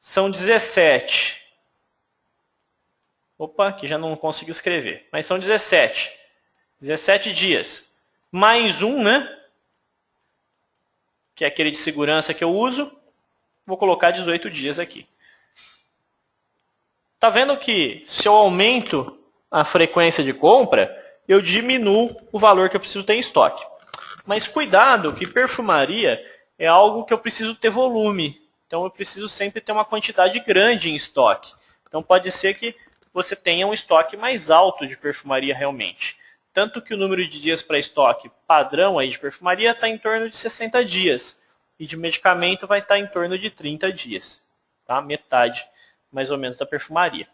são 17. Opa, aqui já não consigo escrever, mas são 17. 17 dias. Mais um, né? Que é aquele de segurança que eu uso. Vou colocar 18 dias aqui. Tá vendo que se eu aumento a frequência de compra, eu diminuo o valor que eu preciso ter em estoque. Mas cuidado que perfumaria é algo que eu preciso ter volume. Então eu preciso sempre ter uma quantidade grande em estoque. Então pode ser que você tenha um estoque mais alto de perfumaria realmente. Tanto que o número de dias para estoque padrão aí de perfumaria está em torno de 60 dias. E de medicamento vai estar em torno de 30 dias. Tá? Metade, mais ou menos, da perfumaria.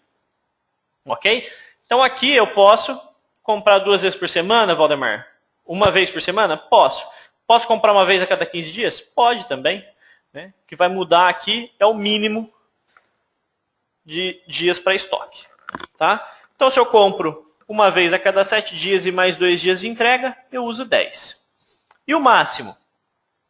Ok? Então aqui eu posso comprar 2 vezes por semana, Valdemar? Uma vez por semana? Posso. Posso comprar uma vez a cada 15 dias? Pode também. Né? O que vai mudar aqui é o mínimo de dias para estoque. Tá? Então se eu compro uma vez a cada 7 dias e mais 2 dias de entrega, eu uso 10. E o máximo?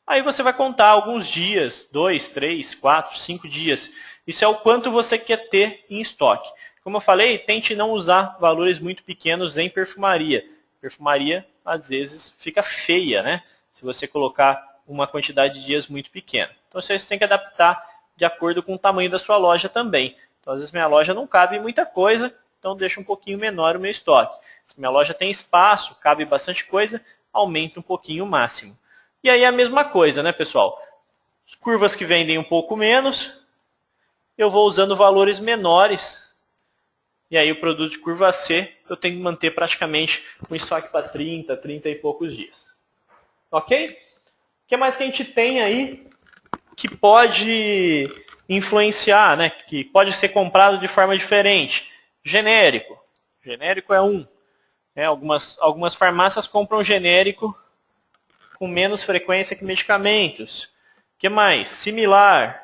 Aí você vai contar alguns dias, 2, 3, 4, 5 dias. Isso é o quanto você quer ter em estoque. Como eu falei, tente não usar valores muito pequenos em perfumaria. Perfumaria, às vezes, fica feia, né? Se você colocar uma quantidade de dias muito pequena. Então, você tem que adaptar de acordo com o tamanho da sua loja também. Então, às vezes, minha loja não cabe muita coisa, então deixa um pouquinho menor o meu estoque. Se minha loja tem espaço, cabe bastante coisa, aumenta um pouquinho o máximo. E aí a mesma coisa, né, pessoal? As curvas que vendem um pouco menos, eu vou usando valores menores. E aí o produto de curva C, eu tenho que manter praticamente um estoque para 30 e poucos dias. Ok? O que mais que a gente tem aí que pode influenciar, né? Que pode ser comprado de forma diferente? Genérico. Genérico é um. Algumas farmácias compram genérico com menos frequência que medicamentos. O que mais? Similar.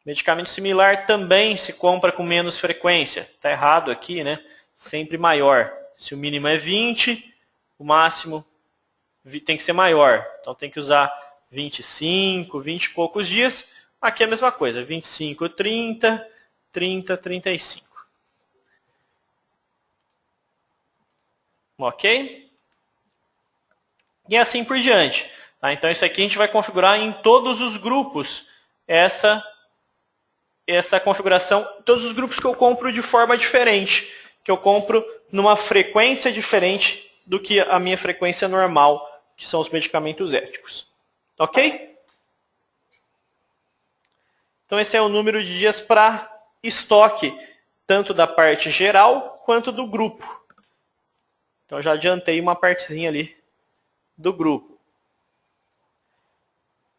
Medicamento similar também se compra com menos frequência. Está errado aqui, né? Sempre maior. Se o mínimo é 20, o máximo tem que ser maior. Então tem que usar 25, 20 e poucos dias. Aqui é a mesma coisa. 25, 30, 30, 35. Ok? E assim por diante. Tá? Então isso aqui a gente vai configurar em todos os grupos. Essa configuração, todos os grupos que eu compro de forma diferente. Que eu compro numa frequência diferente do que a minha frequência normal, que são os medicamentos éticos. Ok? Então esse é o número de dias para estoque, tanto da parte geral quanto do grupo. Então eu já adiantei uma partezinha ali do grupo.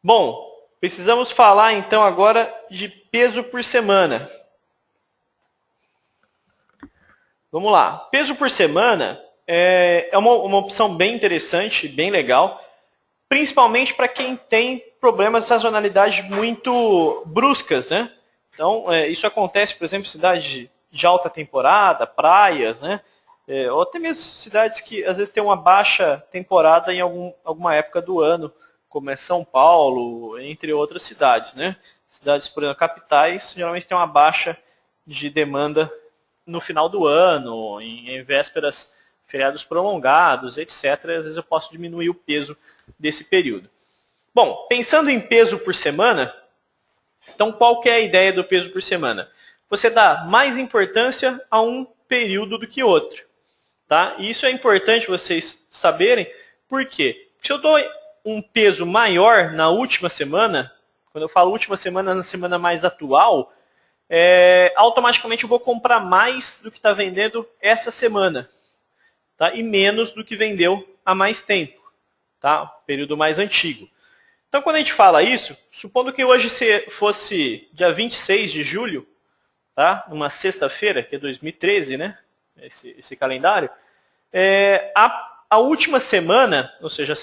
Bom, precisamos falar então agora de peso por semana. Vamos lá. Peso por semana é uma opção bem interessante, bem legal, principalmente para quem tem problemas de sazonalidade muito bruscas, né? Então, isso acontece, por exemplo, em cidades de alta temporada, praias, né? Ou até mesmo cidades que às vezes tem uma baixa temporada em alguma época do ano, como é São Paulo, entre outras cidades, né? Cidades, por exemplo, capitais, geralmente tem uma baixa de demanda no final do ano, em vésperas, feriados prolongados, etc. Às vezes eu posso diminuir o peso desse período. Bom, pensando em peso por semana, então qual que é a ideia do peso por semana? Você dá mais importância a um período do que outro. Tá? E isso é importante vocês saberem, por quê? Porque se eu dou um peso maior na última semana, quando eu falo última semana, na semana mais atual, automaticamente eu vou comprar mais do que está vendendo essa semana, tá? E menos do que vendeu há mais tempo, tá? Período mais antigo. Então, quando a gente fala isso, supondo que hoje fosse dia 26 de julho, tá? Uma sexta-feira, que é 2013, né? Esse calendário, a última semana, ou seja,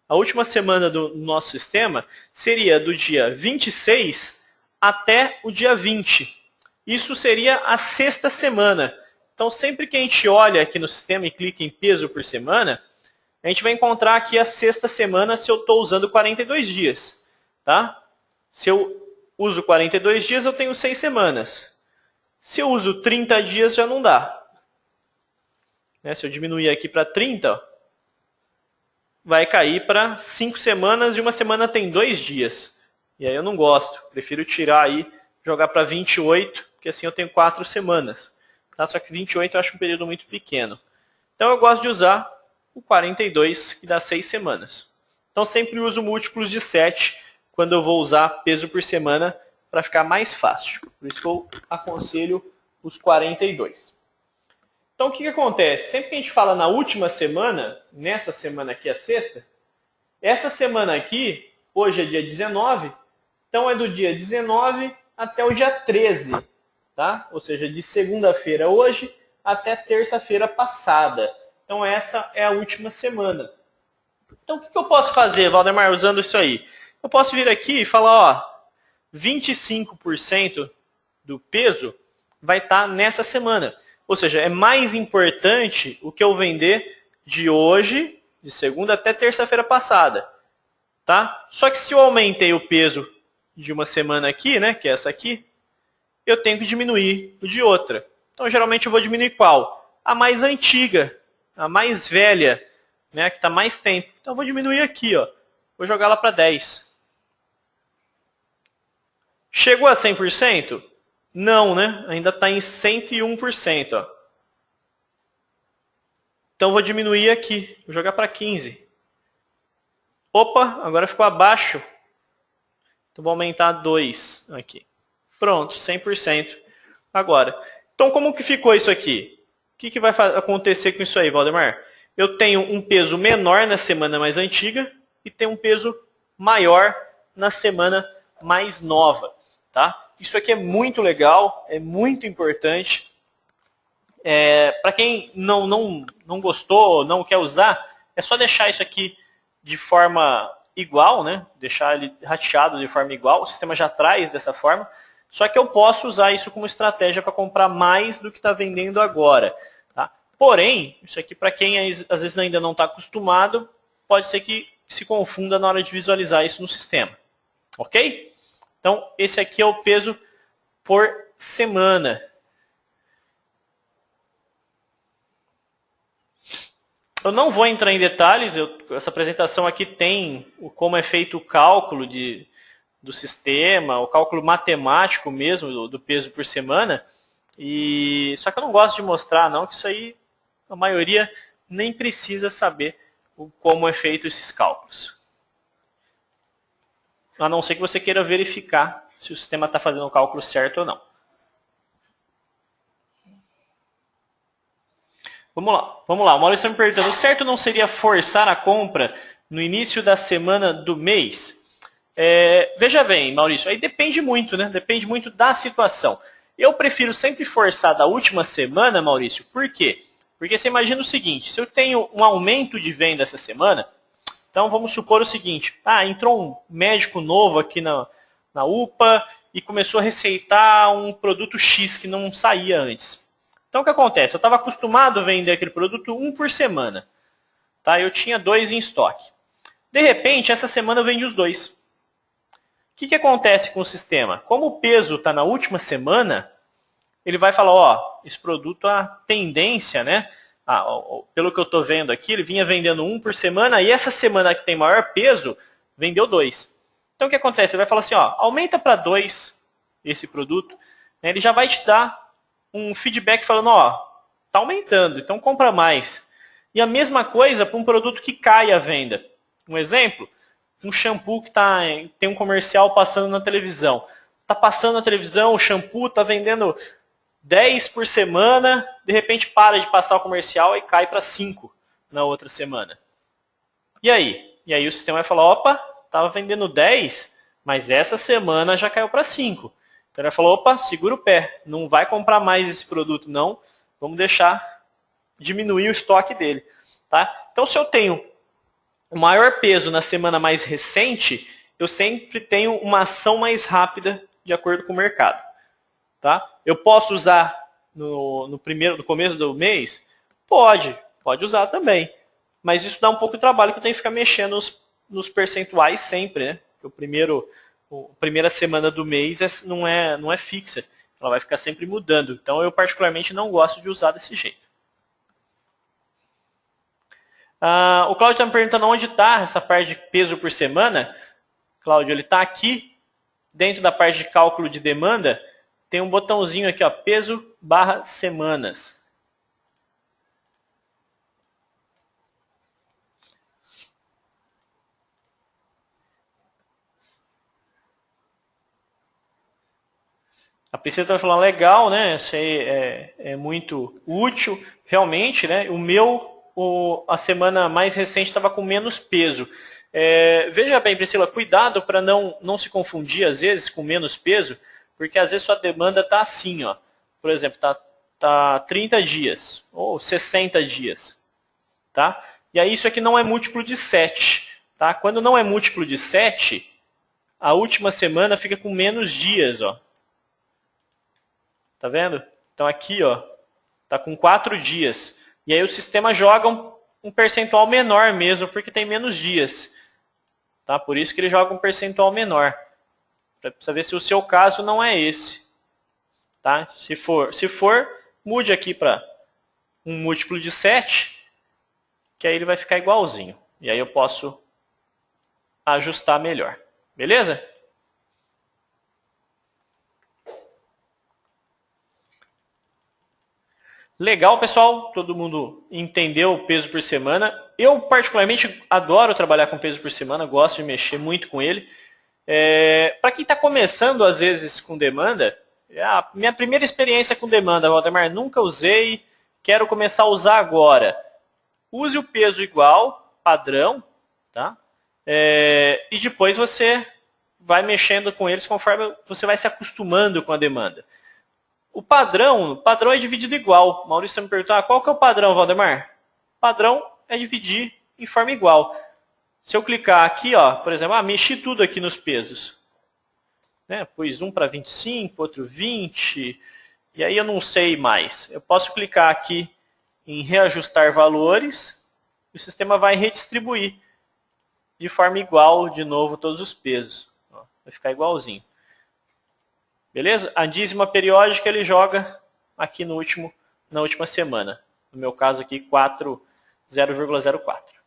a última semana do nosso sistema seria do dia 26 até o dia 20. Isso seria a sexta semana. Então, sempre que a gente olha aqui no sistema e clica em peso por semana, a gente vai encontrar aqui a sexta semana se eu estou usando 42 dias. Tá? Se eu uso 42 dias, eu tenho 6 semanas. Se eu uso 30 dias, já não dá. Se eu diminuir aqui para 30, vai cair para 5 semanas e uma semana tem 2 dias. E aí eu não gosto. Prefiro tirar aí, jogar para 28, porque assim eu tenho 4 semanas. Tá? Só que 28 eu acho um período muito pequeno. Então eu gosto de usar o 42, que dá 6 semanas. Então sempre uso múltiplos de 7 quando eu vou usar peso por semana para ficar mais fácil. Por isso que eu aconselho os 42. Então o que acontece? Sempre que a gente fala na última semana, nessa semana aqui, a sexta, essa semana aqui, hoje é dia 19, então é do dia 19 até o dia 13. Tá? Ou seja, de segunda-feira hoje até terça-feira passada. Então essa é a última semana. Então o que eu posso fazer, Valdemar, usando isso aí? Eu posso vir aqui e falar, 25% do peso vai estar nessa semana. Ou seja, é mais importante o que eu vender de hoje de segunda até terça-feira passada. Tá? Só que se eu aumentei o peso de uma semana aqui, né, que é essa aqui, eu tenho que diminuir o de outra. Então, geralmente eu vou diminuir qual? A mais antiga, a mais velha, né, que está mais tempo. Então, eu vou diminuir aqui, ó. Vou jogar ela para 10. Chegou a 100%? Não, né? Ainda está em 101%. Ó. Então, vou diminuir aqui. Vou jogar para 15. Opa, agora ficou abaixo. Então, vou aumentar 2 aqui. Pronto, 100%. Agora, então como que ficou isso aqui? O que vai acontecer com isso aí, Valdemar? Eu tenho um peso menor na semana mais antiga e tenho um peso maior na semana mais nova. Tá? Isso aqui é muito legal, é muito importante. Para quem não gostou, não quer usar, é só deixar isso aqui de forma igual, né? Deixar ele rateado de forma igual. O sistema já traz dessa forma. Só que eu posso usar isso como estratégia para comprar mais do que está vendendo agora. Tá? Porém, isso aqui para quem às vezes ainda não está acostumado, pode ser que se confunda na hora de visualizar isso no sistema. Ok? Então, esse aqui é o peso por semana. Eu não vou entrar em detalhes, essa apresentação aqui tem como é feito o cálculo do sistema, o cálculo matemático mesmo do peso por semana. Só que eu não gosto de mostrar, não, que isso aí a maioria nem precisa saber como é feito esses cálculos. A não ser que você queira verificar se o sistema está fazendo o cálculo certo ou não. Vamos lá. O Maurício está me perguntando, certo não seria forçar a compra no início da semana do mês? Veja bem, Maurício, aí depende muito, né? Depende muito da situação. Eu prefiro sempre forçar da última semana, Maurício. Por quê? Porque você imagina o seguinte, se eu tenho um aumento de venda essa semana, então vamos supor o seguinte, entrou um médico novo aqui na UPA e começou a receitar um produto X que não saía antes. Então o que acontece? Eu estava acostumado a vender aquele produto 1 por semana. Tá? Eu tinha 2 em estoque. De repente, essa semana eu vendi os 2. O que acontece com o sistema? Como o peso está na última semana, ele vai falar, esse produto, a tendência, né? Pelo que eu estou vendo aqui, ele vinha vendendo 1 por semana e essa semana que tem maior peso, vendeu 2. Então o que acontece? Ele vai falar assim, aumenta para 2 esse produto. Ele já vai te dar um feedback falando, está aumentando, então compra mais. E a mesma coisa para um produto que cai a venda. Um exemplo, um shampoo que tem um comercial passando na televisão. Está passando na televisão, o shampoo está vendendo 10 por semana, de repente para de passar o comercial e cai para 5 na outra semana. E aí? E aí o sistema vai falar, estava vendendo 10, mas essa semana já caiu para 5. Então ele falou, segura o pé, não vai comprar mais esse produto não, vamos diminuir o estoque dele. Tá? Então se eu tenho o maior peso na semana mais recente, eu sempre tenho uma ação mais rápida de acordo com o mercado. Tá? Eu posso usar no começo do mês? Pode usar também. Mas isso dá um pouco de trabalho que eu tenho que ficar mexendo nos percentuais sempre, né? Porque a primeira semana do mês não é fixa. Ela vai ficar sempre mudando. Então, eu particularmente não gosto de usar desse jeito. O Cláudio está me perguntando onde está essa parte de peso por semana. Cláudio, ele está aqui, dentro da parte de cálculo de demanda, tem um botãozinho aqui, peso/semanas. A Priscila está falando, legal, né? Isso aí é muito útil, realmente, né? A semana mais recente estava com menos peso. Veja bem, Priscila, cuidado para não se confundir, às vezes, com menos peso, porque às vezes sua demanda está assim, por exemplo, está 30 dias ou 60 dias. Tá? E aí isso aqui não é múltiplo de 7. Tá? Quando não é múltiplo de 7, a última semana fica com menos dias. Tá vendo? Então aqui, tá com 4 dias. E aí o sistema joga um percentual menor mesmo, porque tem menos dias. Tá? Por isso que ele joga um percentual menor. Para saber se o seu caso não é esse. Tá? Se for, mude aqui para um múltiplo de 7, que aí ele vai ficar igualzinho. E aí eu posso ajustar melhor. Beleza? Legal, pessoal. Todo mundo entendeu o peso por semana. Eu, particularmente, adoro trabalhar com peso por semana. Gosto de mexer muito com ele. Para quem está começando, às vezes, com demanda, a minha primeira experiência com demanda, Valdemar, nunca usei, quero começar a usar agora. Use o peso igual, padrão, tá? E depois você vai mexendo com eles conforme você vai se acostumando com a demanda. O padrão é dividido igual. O Maurício me perguntou, qual que é o padrão, Valdemar? O padrão é dividir em forma igual. Se eu clicar aqui, ó, por exemplo, mexi tudo aqui nos pesos. Né? Pus um para 25, outro 20, e aí eu não sei mais. Eu posso clicar aqui em reajustar valores, e o sistema vai redistribuir de forma igual, de novo, todos os pesos. Ó, vai ficar igualzinho. Beleza? A dízima periódica ele joga aqui na última semana. No meu caso aqui, 0,04.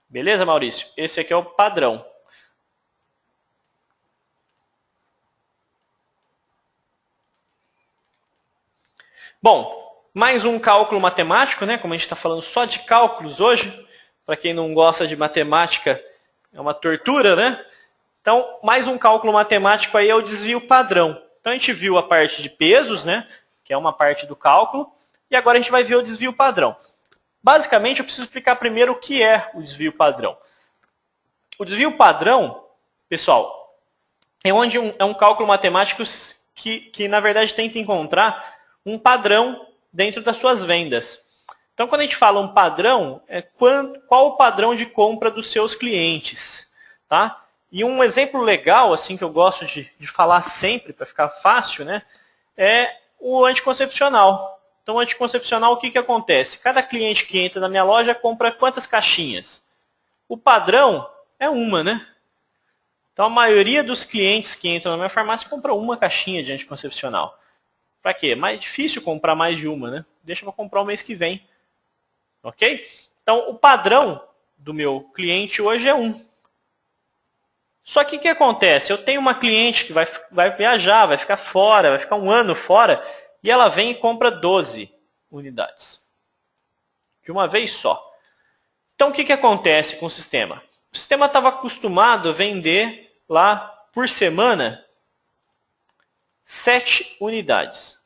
Beleza, Maurício? Esse aqui é o padrão. Bom, mais um cálculo matemático, né? Como a gente está falando só de cálculos hoje, para quem não gosta de matemática, é uma tortura, né? Então, mais um cálculo matemático aí é o desvio padrão. Então, a gente viu a parte de pesos, né? Que é uma parte do cálculo. E agora a gente vai ver o desvio padrão. Basicamente, eu preciso explicar primeiro o que é o desvio padrão. O desvio padrão, pessoal, é um cálculo matemático que, na verdade, tenta encontrar um padrão dentro das suas vendas. Então, quando a gente fala um padrão, qual o padrão de compra dos seus clientes, tá? E um exemplo legal, assim, que eu gosto de falar sempre, para ficar fácil, né, é o anticoncepcional. Então, o anticoncepcional, o que acontece? Cada cliente que entra na minha loja compra quantas caixinhas? O padrão é uma, né? Então, a maioria dos clientes que entram na minha farmácia compra uma caixinha de anticoncepcional. Para quê? É mais difícil comprar mais de uma, né? Deixa eu comprar o mês que vem. Ok? Então, o padrão do meu cliente hoje é 1. Só que o que acontece? Eu tenho uma cliente que vai viajar, vai ficar fora, vai ficar um ano fora, e ela vem e compra 12 unidades. De uma vez só. Então, o que acontece com o sistema? O sistema estava acostumado a vender lá, por semana, 7 unidades.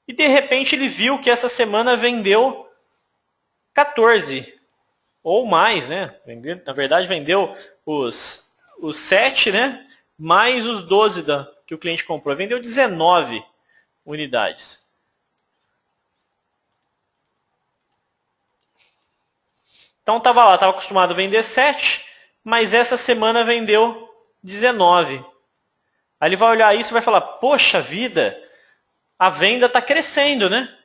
E, de repente, ele viu que essa semana vendeu 14. Ou mais, né? Na verdade, vendeu os 7, né? Mais os 12 que o cliente comprou. Vendeu 19 unidades. Então estava lá, estava acostumado a vender 7, mas essa semana vendeu 19. Aí ele vai olhar isso e vai falar, poxa vida, a venda está crescendo, né?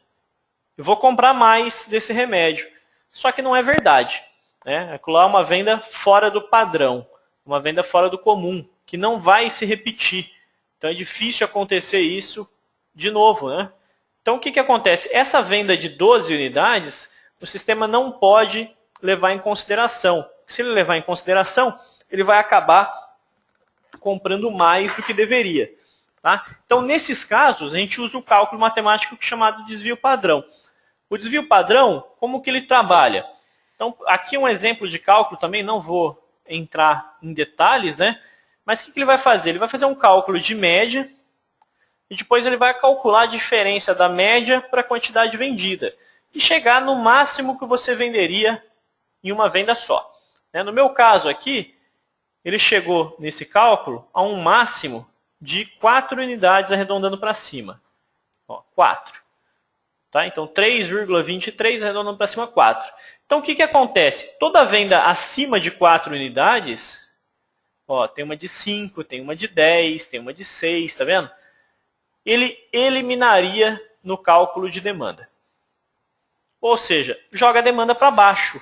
Eu vou comprar mais desse remédio. Só que não é verdade. Né? Aquilo lá é uma venda fora do padrão, uma venda fora do comum, que não vai se repetir. Então é difícil acontecer isso de novo, né? Então o que acontece? Essa venda de 12 unidades, o sistema não pode levar em consideração. Se ele levar em consideração, ele vai acabar comprando mais do que deveria. Tá? Então, nesses casos, a gente usa o cálculo matemático chamado desvio padrão. O desvio padrão, como que ele trabalha? Então, aqui um exemplo de cálculo também, não vou entrar em detalhes, né? Mas o que ele vai fazer? Ele vai fazer um cálculo de média e depois ele vai calcular a diferença da média para a quantidade vendida e chegar no máximo que você venderia em uma venda só. No meu caso aqui, ele chegou nesse cálculo a um máximo de 4 unidades arredondando para cima. 4. Tá? Então, 3,23 arredondando para cima, 4. Então, o que acontece? Toda venda acima de 4 unidades, tem uma de 5, tem uma de 10, tem uma de 6, tá vendo? Ele eliminaria no cálculo de demanda. Ou seja, joga a demanda para baixo.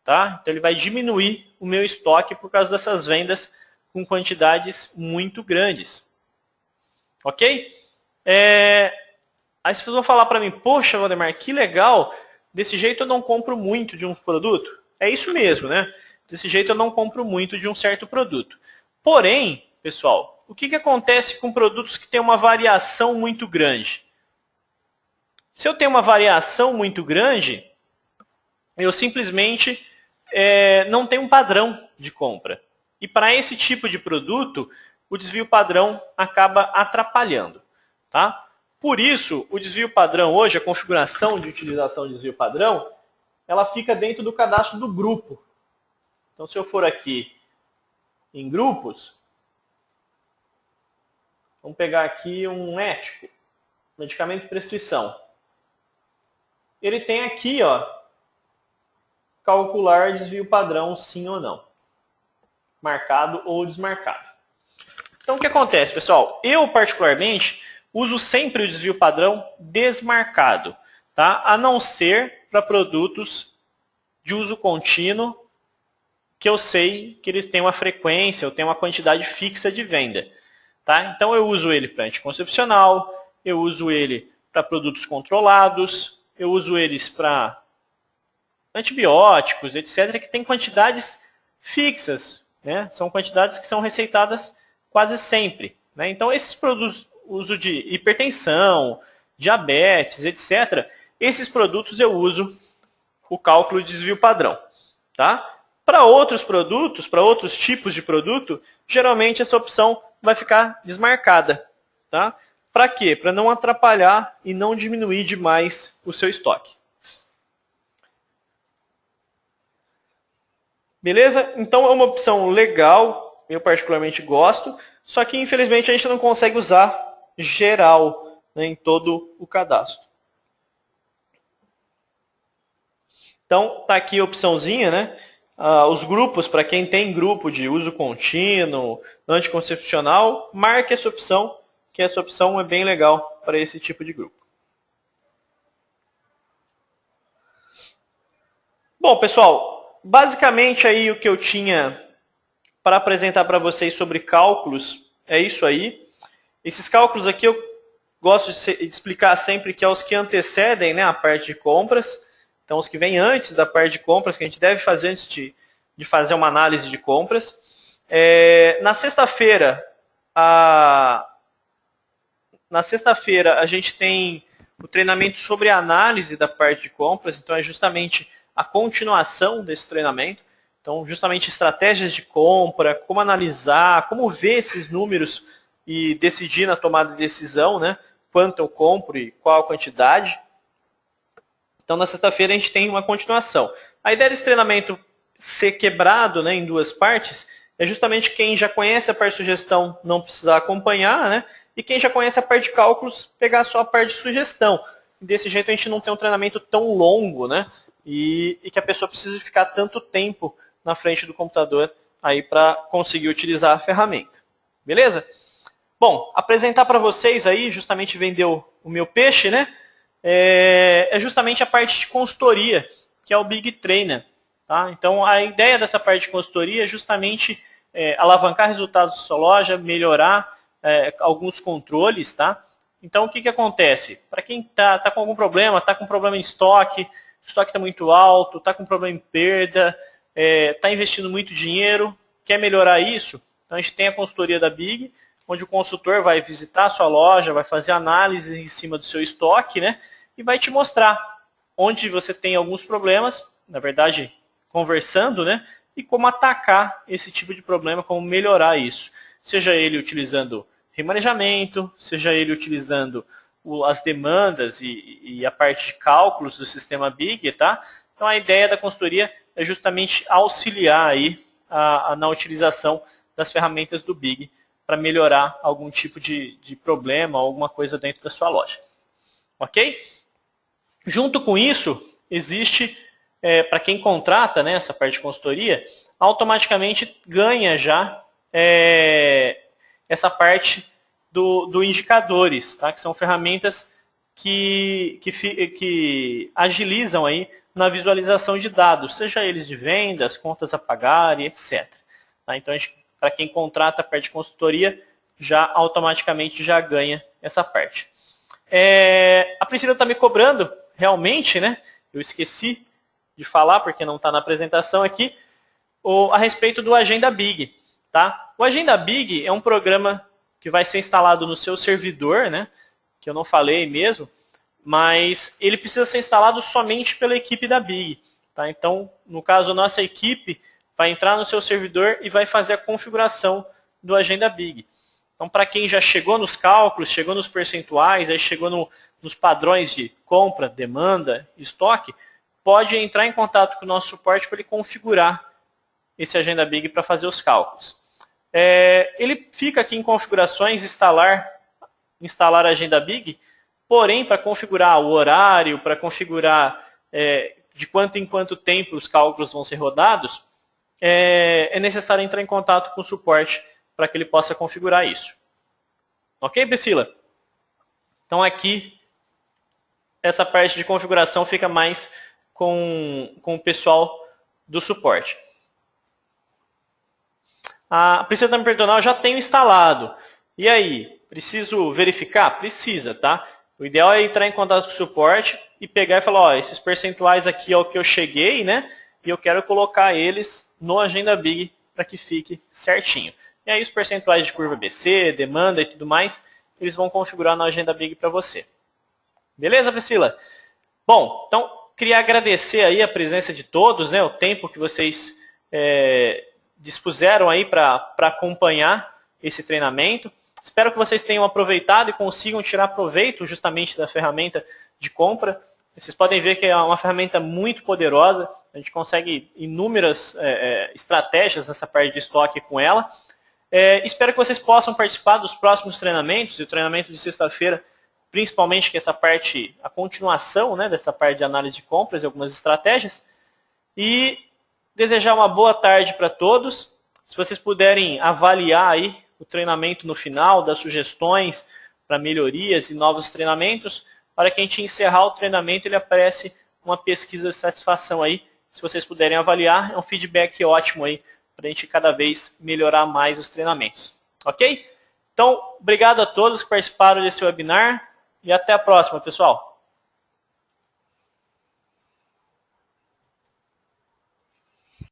Tá? Então ele vai diminuir o meu estoque por causa dessas vendas com quantidades muito grandes. Ok? Aí vocês vão falar para mim, poxa, Valdemar, que legal, desse jeito eu não compro muito de um produto. É isso mesmo, né? Desse jeito eu não compro muito de um certo produto. Porém, pessoal, o que acontece com produtos que têm uma variação muito grande? Se eu tenho uma variação muito grande, eu simplesmente não tenho um padrão de compra. E para esse tipo de produto, o desvio padrão acaba atrapalhando. Tá? Por isso, o desvio padrão hoje, a configuração de utilização de desvio padrão, ela fica dentro do cadastro do grupo. Então, se eu for aqui em grupos, vamos pegar aqui um ético, medicamento de prescrição. Ele tem aqui, ó, calcular desvio padrão sim ou não. Marcado ou desmarcado. Então, o que acontece, pessoal? Eu, particularmente, uso sempre o desvio padrão desmarcado, tá? A não ser para produtos de uso contínuo, que eu sei que eles têm uma frequência, ou têm uma quantidade fixa de venda. Tá? Então, eu uso ele para anticoncepcional, eu uso ele para produtos controlados, eu uso eles para antibióticos, etc., que tem quantidades fixas, né? São quantidades que são receitadas quase sempre. Né? Então, esses produtos, uso de hipertensão, diabetes, etc., esses produtos eu uso o cálculo de desvio padrão. Tá? Para outros produtos, para outros tipos de produto, geralmente essa opção vai ficar desmarcada. Tá? Para quê? Para não atrapalhar e não diminuir demais o seu estoque. Beleza? Então é uma opção legal, eu particularmente gosto, só que infelizmente a gente não consegue usar geral, né, em todo o cadastro. Então tá aqui a opçãozinha, né? Os grupos, para quem tem grupo de uso contínuo, anticoncepcional, marque essa opção, que essa opção é bem legal para esse tipo de grupo. Bom, pessoal, basicamente aí o que eu tinha para apresentar para vocês sobre cálculos é isso aí. Esses cálculos aqui eu gosto de explicar sempre que é os que antecedem, né, a parte de compras. Então, os que vêm antes da parte de compras, que a gente deve fazer antes de fazer uma análise de compras. Na sexta-feira, a gente tem o treinamento sobre a análise da parte de compras. Então, é justamente a continuação desse treinamento. Então, justamente estratégias de compra, como analisar, como ver esses números e decidir na tomada de decisão, né? Quanto eu compro e qual a quantidade. Então, na sexta-feira, a gente tem uma continuação. A ideia desse treinamento ser quebrado, né, em duas partes é justamente quem já conhece a parte de sugestão não precisar acompanhar, né? E quem já conhece a parte de cálculos pegar só a parte de sugestão. Desse jeito, a gente não tem um treinamento tão longo, né? E que a pessoa precisa ficar tanto tempo na frente do computador aí para conseguir utilizar a ferramenta. Beleza? Bom, apresentar para vocês aí, justamente vender o meu peixe, né? É justamente a parte de consultoria, que é o Big Trainer. Tá? Então, a ideia dessa parte de consultoria é justamente alavancar resultados da sua loja, melhorar alguns controles. Tá? Então, o que acontece? Para quem está com algum problema, está com problema em estoque, o estoque está muito alto, está com problema em perda, está investindo muito dinheiro, quer melhorar isso, então a gente tem a consultoria da Big, onde o consultor vai visitar a sua loja, vai fazer análise em cima do seu estoque, né? E vai te mostrar onde você tem alguns problemas, na verdade, conversando, né? E como atacar esse tipo de problema, como melhorar isso. Seja ele utilizando remanejamento, seja ele utilizando as demandas e a parte de cálculos do sistema Big, tá? Então a ideia da consultoria é justamente auxiliar aí na utilização das ferramentas do Big para melhorar algum tipo de problema, alguma coisa dentro da sua loja. Ok? Junto com isso, existe, para quem contrata, né, essa parte de consultoria, automaticamente ganha já essa parte do indicadores, tá? Que são ferramentas que agilizam aí na visualização de dados, seja eles de vendas, contas a pagar e etc. Tá? Então, para quem contrata a parte de consultoria, já automaticamente já ganha essa parte. A Priscila está me cobrando, realmente, né? Eu esqueci de falar, porque não está na apresentação aqui, a respeito do Agenda Big. Tá? O Agenda Big é um programa que vai ser instalado no seu servidor, né? Que eu não falei mesmo, mas ele precisa ser instalado somente pela equipe da Big. Tá? Então, no caso, a nossa equipe vai entrar no seu servidor e vai fazer a configuração do Agenda Big. Então, para quem já chegou nos cálculos, chegou nos percentuais, aí chegou nos padrões de compra, demanda, estoque, pode entrar em contato com o nosso suporte para ele configurar esse Agenda Big para fazer os cálculos. Ele fica aqui em configurações, instalar a Agenda Big, porém, para configurar o horário, para configurar de quanto em quanto tempo os cálculos vão ser rodados, é necessário entrar em contato com o suporte para que ele possa configurar isso. Ok, Priscila? Então aqui, essa parte de configuração fica mais com o pessoal do suporte. A Priscila está me perguntando, eu já tenho instalado. E aí, preciso verificar? Precisa, tá? O ideal é entrar em contato com o suporte e pegar e falar, ó, esses percentuais aqui é o que eu cheguei, né? E eu quero colocar eles no Agenda Big para que fique certinho. E aí os percentuais de curva BC, demanda e tudo mais, eles vão configurar na Agenda Big para você. Beleza, Priscila? Bom, então, queria agradecer aí a presença de todos, né? O tempo que vocês dispuseram aí para acompanhar esse treinamento. Espero que vocês tenham aproveitado e consigam tirar proveito justamente da ferramenta de compra. Vocês podem ver que é uma ferramenta muito poderosa. A gente consegue inúmeras estratégias nessa parte de estoque com ela. Espero que vocês possam participar dos próximos treinamentos, e o treinamento de sexta-feira, principalmente que essa parte, a continuação, né, dessa parte de análise de compras e algumas estratégias. E desejar uma boa tarde para todos. Se vocês puderem avaliar aí o treinamento no final, dar sugestões para melhorias e novos treinamentos, para que a gente encerrar o treinamento, ele aparece uma pesquisa de satisfação aí. Se vocês puderem avaliar, é um feedback ótimo aí, para a gente cada vez melhorar mais os treinamentos. Ok? Então, obrigado a todos que participaram desse webinar e até a próxima, pessoal.